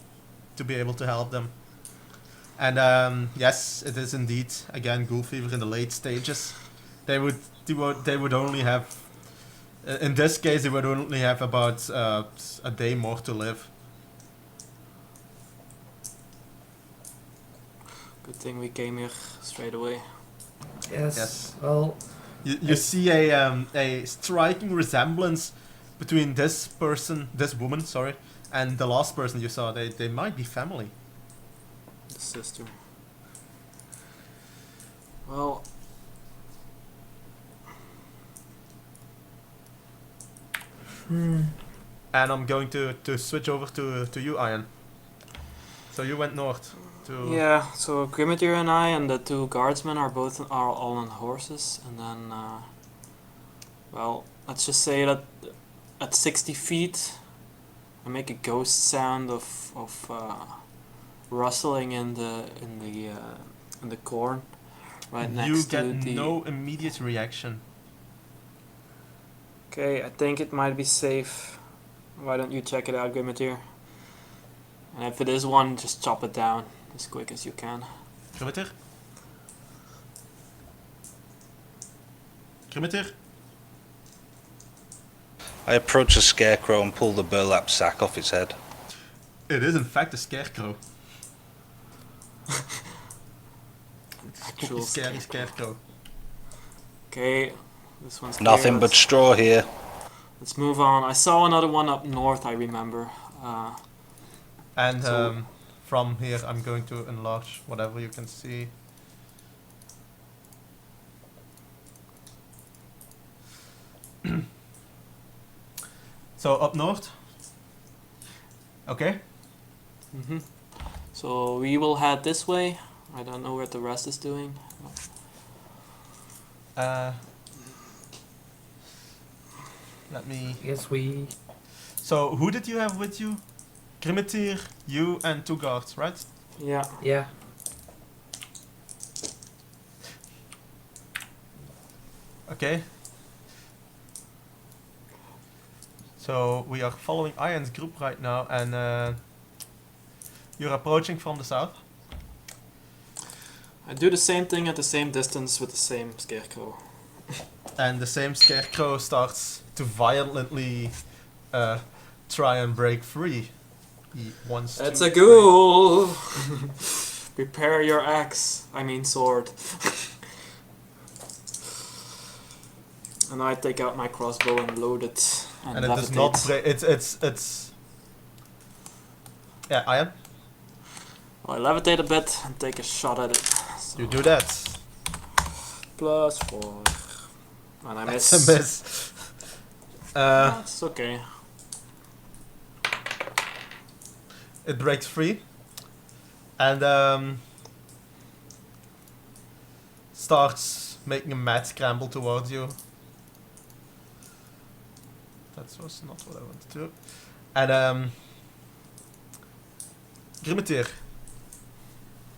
to be able to help them. And yes, it is indeed again ghoul fever in the late stages. They would only have, in this case, they would only have about a day more to live. Good thing we came here straight away. Yes. Well, You see a striking resemblance between this woman, sorry, and the last person you saw. They might be family. The sister. Well, And I'm going to switch over to you, Ian. So you went north to... yeah, so Grimadier and I and the two guardsmen are all on horses, and then, well, let's just say that at 60 feet, I make a ghost sound of rustling in the corn, right You next get to the. no immediate reaction. Okay, I think it might be safe. Why don't you check it out, Grimadier? And if it is one, just chop it down as quick as you can. Grimmeter? Grimmeter? I approach the scarecrow and pull the burlap sack off its head. It is in fact a scarecrow. Actual Scary scarecrow. Okay, this one's clear. Nothing but straw here. Let's move on. I saw another one up north, I remember. And So- from here I'm going to enlarge whatever you can see. So up north. Okay. So we will head this way. I don't know what the rest is doing. Let me... yes, we. So who did you have with you? Grimmetir, you and two guards, right? Yeah. Yeah. Okay. So we are following Ian's group right now, and you're approaching from the south. I do the same thing at the same distance with the same scarecrow. And the same scarecrow starts to violently try and break free. He wants It's to a ghoul! Prepare your axe. I mean sword. And I take out my crossbow and load it. And it does not levitate. break. It's. Yeah, Ian, I levitate a bit and take a shot at it. So you do that. +4. And I miss. That's a miss. That's okay. It breaks free, and starts making a mad scramble towards you. That was not what I wanted to do. And Grimmetir,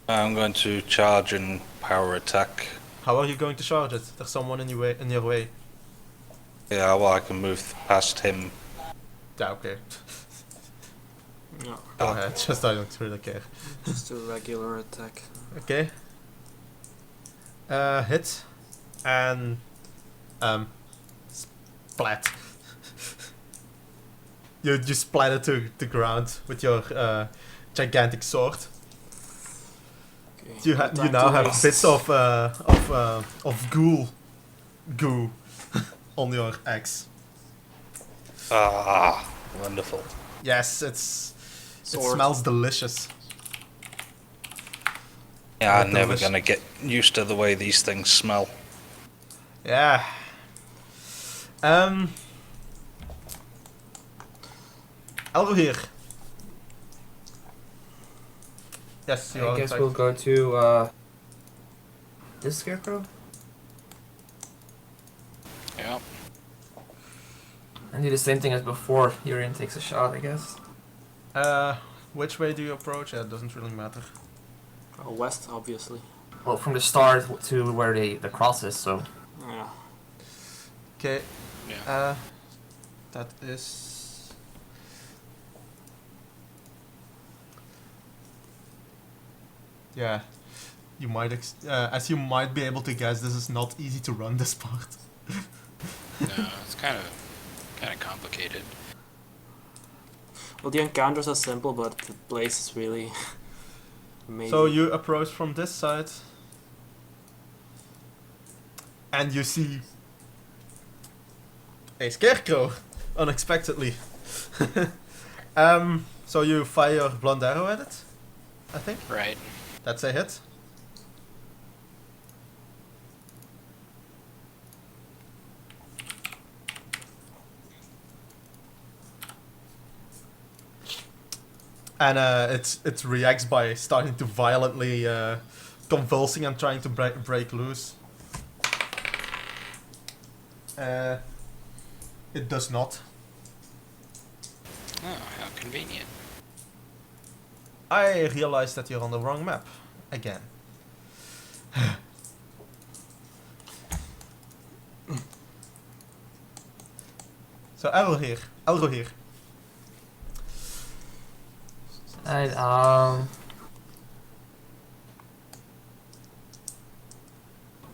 I'm going to charge and power attack. how are you going to charge it? There's someone in your way. Yeah, well, I can move past him. Yeah, okay. No, Go ahead. Just I don't really care. just a regular attack. Okay. Hit and splat. You splatter to the ground with your gigantic sword. Okay. You attack now to have waste. bits of ghoul goo on your axe. Ah, wonderful. Yes, it Sword. smells delicious. Yeah, I'm What never delicious. gonna get used to the way these things smell. Yeah. Elro here. Yes, you I are guess infected. we'll go to this scarecrow. Yeah. And do the same thing as before. Urian takes a shot, I guess. Which way do you approach? Yeah, it doesn't really matter. West, obviously. Well, from the start to where the cross is. So Yeah. Okay. Yeah. That is. Yeah, you might, as you might be able to guess, this is not easy to run this part. No, it's kind of complicated. Well, the encounters are simple, but the place is really amazing. So you approach from this side, and you see a scarecrow, unexpectedly. So you fire blunt arrow at it, I think. Right. That's a hit. And it reacts by starting to violently convulsing and trying to break loose. It does not. Oh, how convenient. I realize that you're on the wrong map again. So Elro here. Alright,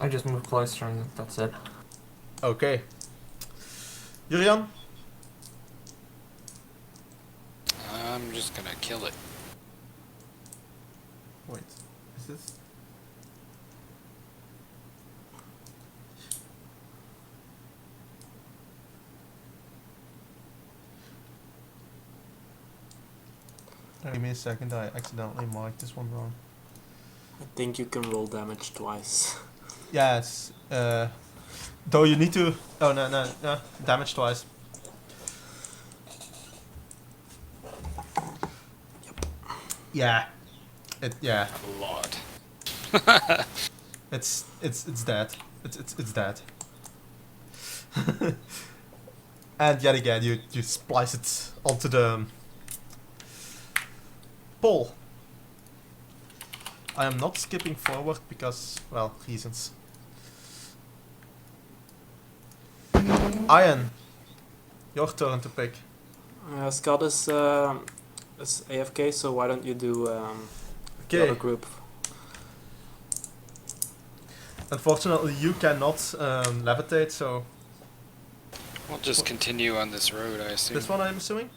I just move closer and that's it. Okay. Jurian? I'm just gonna kill it. Wait, is this? Give me a second, I accidentally marked this one wrong. I think you can roll damage twice. Yeah, it's, though you need to, oh no, damage twice. Yeah. Yeah. A lot. It's dead. It's dead. And yet again, you splice it onto the pole. I am not skipping forward because, well, reasons. Ian, your turn to pick. Scott is AFK, so why don't you do the Okay. other group? Unfortunately, you cannot levitate, so We'll just continue on this road, I assume. this one I'm assuming.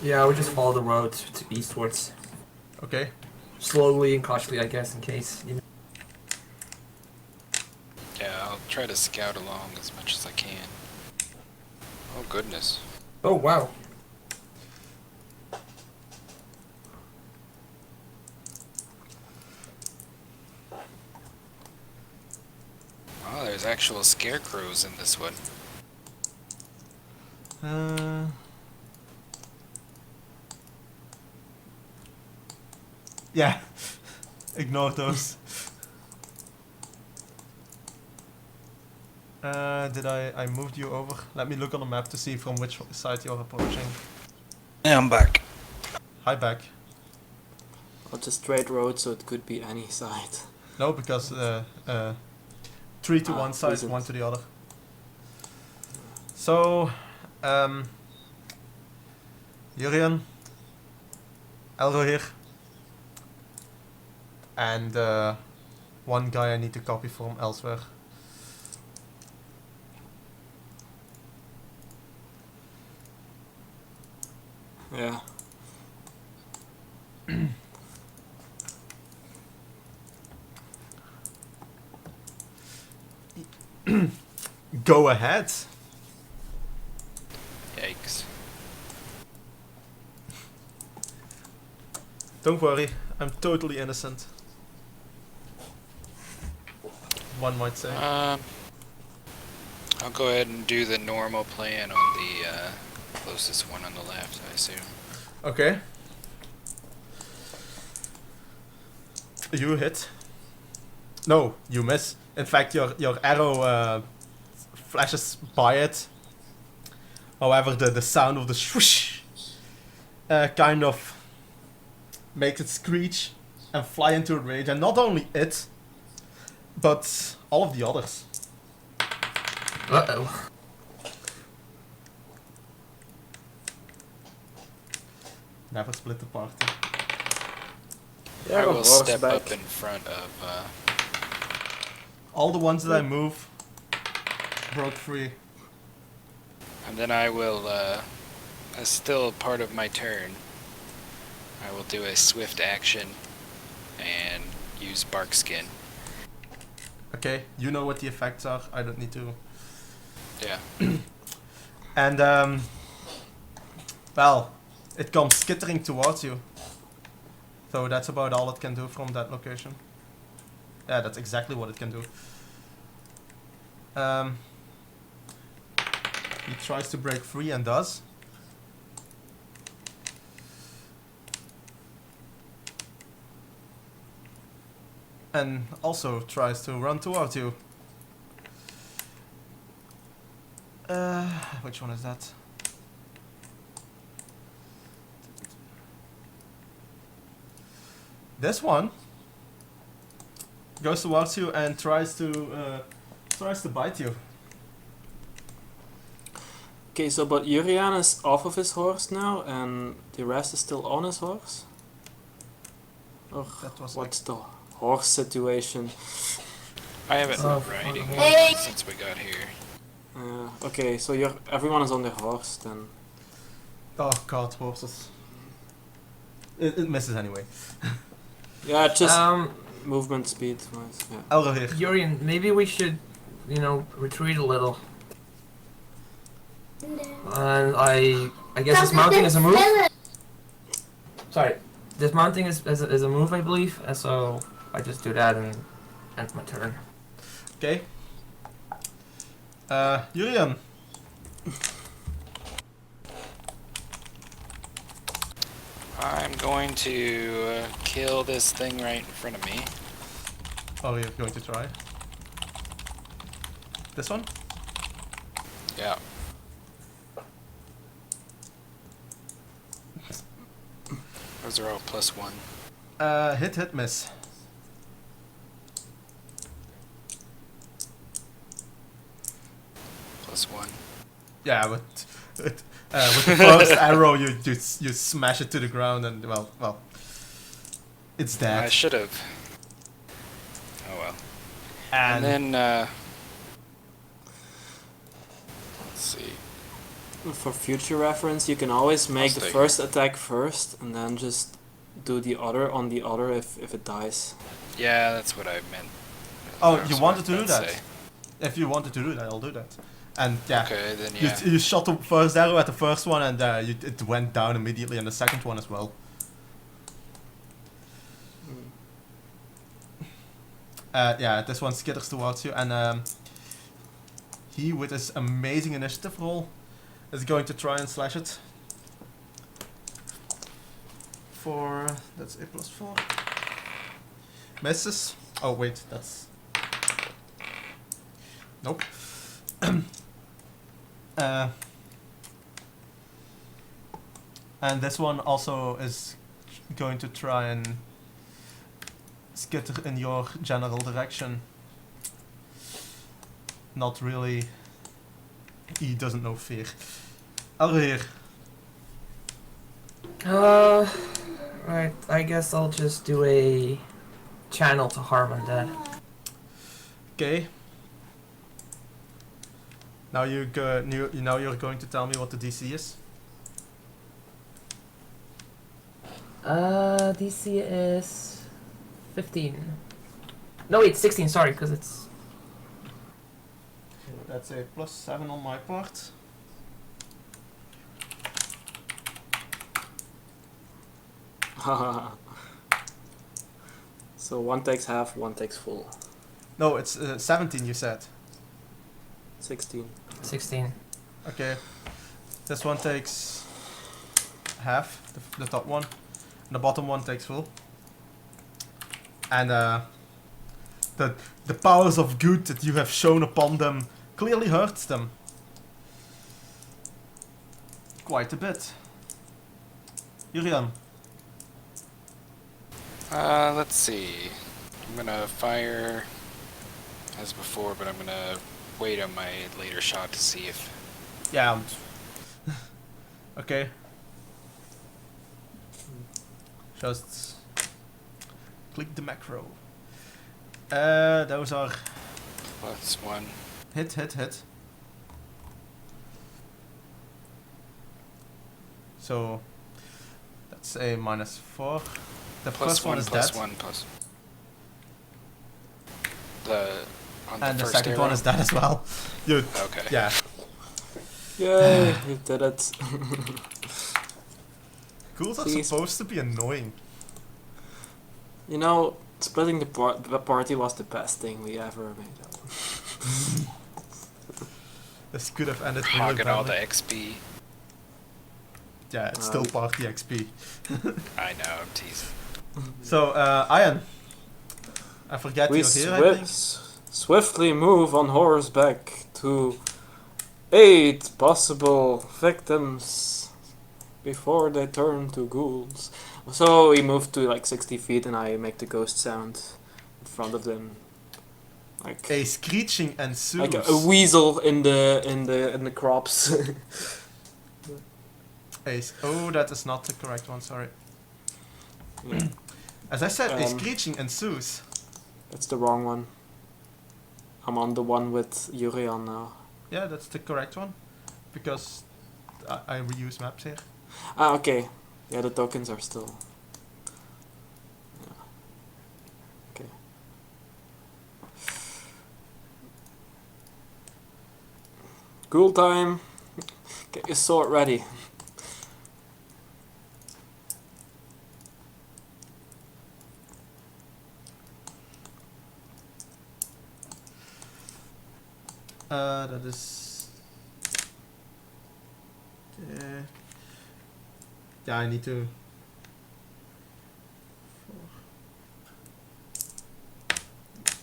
Yeah, I would just follow the road to eastwards. Okay. Slowly and cautiously, I guess, in case. You know. Yeah, I'll try to scout along as much as I can. Oh goodness. Oh, wow. Oh, there's actual scarecrows in this one. Yeah. Ignore those. Did I moved you over? Let me look on the map to see from which side you're approaching. Yeah, I'm back. Hi, back. Well, it's a straight road, so it could be any side. No, because 3 to one side, reasons. 1 to the other. So, Jurian, Elro here, and one guy I need to copy from elsewhere. Yeah. Go ahead. Yikes. Don't worry, I'm totally innocent. One might say. I'll go ahead and do the normal plan on the closest one on the left, I assume. Okay. You hit. No, you miss. In fact, your arrow flashes by it. However, the sound of the swoosh kind of makes it screech and fly into a rage. And not only it, but all of the others. Uh-oh. Never split the party. Yeah, I will horse step back. up in front of. All the ones that I move broke free. And then I will, as still part of my turn, I will do a swift action and use bark skin. Okay, you know what the effects are. I don't need to. Yeah. And well, it comes skittering towards you. So that's about all it can do from that location. Yeah, that's exactly what it can do. He tries to break free and does. And also tries to run towards you. Which one is that? This one goes towards you and tries to bite you. Okay, so but Urian is off of his horse now, and the rest is still on his horse? Or That was what's the horse situation? I haven't Oh, riding hey. since we got here. Okay, so everyone is on their horse then. Oh god, horses. It misses anyway. Yeah, just movement speed wise. Yeah. Elro here. Yurian, maybe we should, retreat a little. And I guess dismounting is a move. Sorry, dismounting is a move, I believe. And so I just do that and end my turn. Okay. Urian. I'm going to kill this thing right in front of me. Oh, you're going to try. This one? Yeah. Those are all +1. Hit, miss. +1. Yeah, but with the first arrow, you smash it to the ground, and well, it's dead. I should have. Oh well. And And then, let's see. For future reference, you can always make the stay. first attack first, and then just do the other on the other if it dies. Yeah, that's what I meant. oh, That's you what wanted to I do meant that? say. If you wanted to do that, I'll do that. And yeah, Okay, then yeah. you shot the first arrow at the first one, and it went down immediately, and the second one as well. Yeah, this one skitters towards you, and he, with his amazing initiative roll, is going to try and slash it. That's a +4. Misses. Oh wait, that's nope. And this one also is going to try and skitter in your general direction. Not really. He doesn't know fear. Alweer. Right, I guess I'll just do a channel to harm undead. Okay. Now you're going to tell me what the DC is. DC is 15. No, wait, 16, sorry, because it's... That's a +7 on my part. So one takes half, one takes full. No, it's 17 you said. 16. 16. Okay. This one takes half, the top one. And the bottom one takes full. and the powers of good that you have shown upon them clearly hurts them quite a bit. Yurian. Let's see. I'm gonna fire as before, but I'm gonna wait on my later shot to see if. Yeah. Okay. Just click the macro. Those are +1. hit. So that's a -4. The first one is dead. +1 plus. The on And the first second arrow? one is dead as well. You, Okay. yeah. Yay, you did it. Ghouls are Please. supposed to be annoying. You know, splitting the party was the best thing we ever made up. This could have ended really Hogging all the badly. XP. Yeah, it's still party XP. I know, I'm teasing. So, Ian, I forget We you're here, I think. swiftly move on horseback to aid possible victims before they turn to ghouls. So we move to like 60 feet and I make the ghost sound in front of them. Like A screeching ensues. like a weasel in the crops. Oh, that is not the correct one, sorry. Yeah, As I said, a Um, screeching ensues. that's the wrong one. I'm on the one with Yurian now. Yeah, that's the correct one. Because I reuse maps here. Ah, okay. Yeah, the tokens are still. Yeah. Okay. Ghoul time. Get your sword ready. That is... yeah, I need to...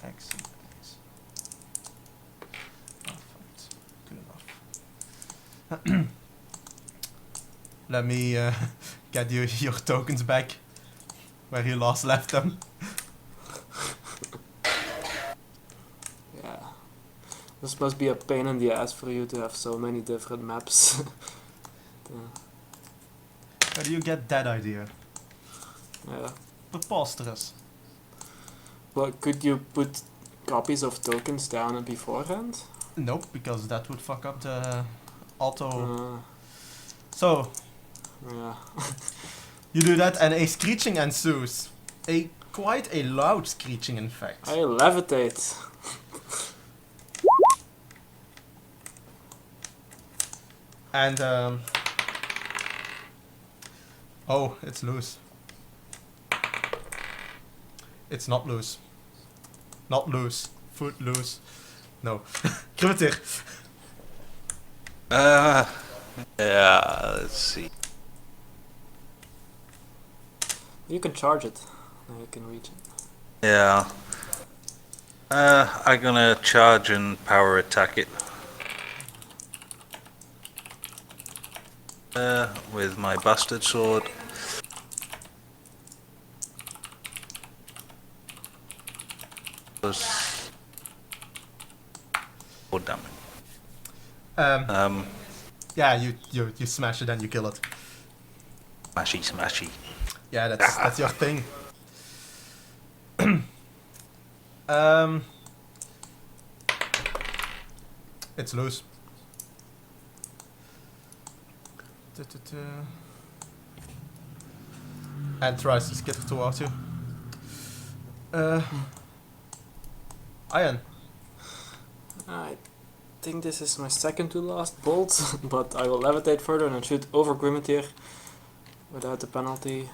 Excellent. Perfect. Good enough. Let me get you your tokens back where you last left them. Yeah. This must be a pain in the ass for you to have so many different maps. Where do you get that idea? Yeah. Preposterous. But could you put copies of tokens down beforehand? Nope, because that would fuck up the auto. Uh, So, yeah. you do that and a screeching ensues. Quite a loud screeching, in fact. I levitate. And, oh, it's loose. It's not loose. Not loose. Foot loose. No. Krivetir. Yeah, let's see. You can charge it. Now you can reach it. Yeah. I'm gonna charge and power attack it. With my bastard sword. Plus 4 damage. Yeah, you smash it and you kill it. Smashy, smashy. Yeah, that's your thing. It's loose. And tries to skip towards you. Iron. I think this is my second to last bolt, but I will levitate further and shoot over Grimitier without the penalty.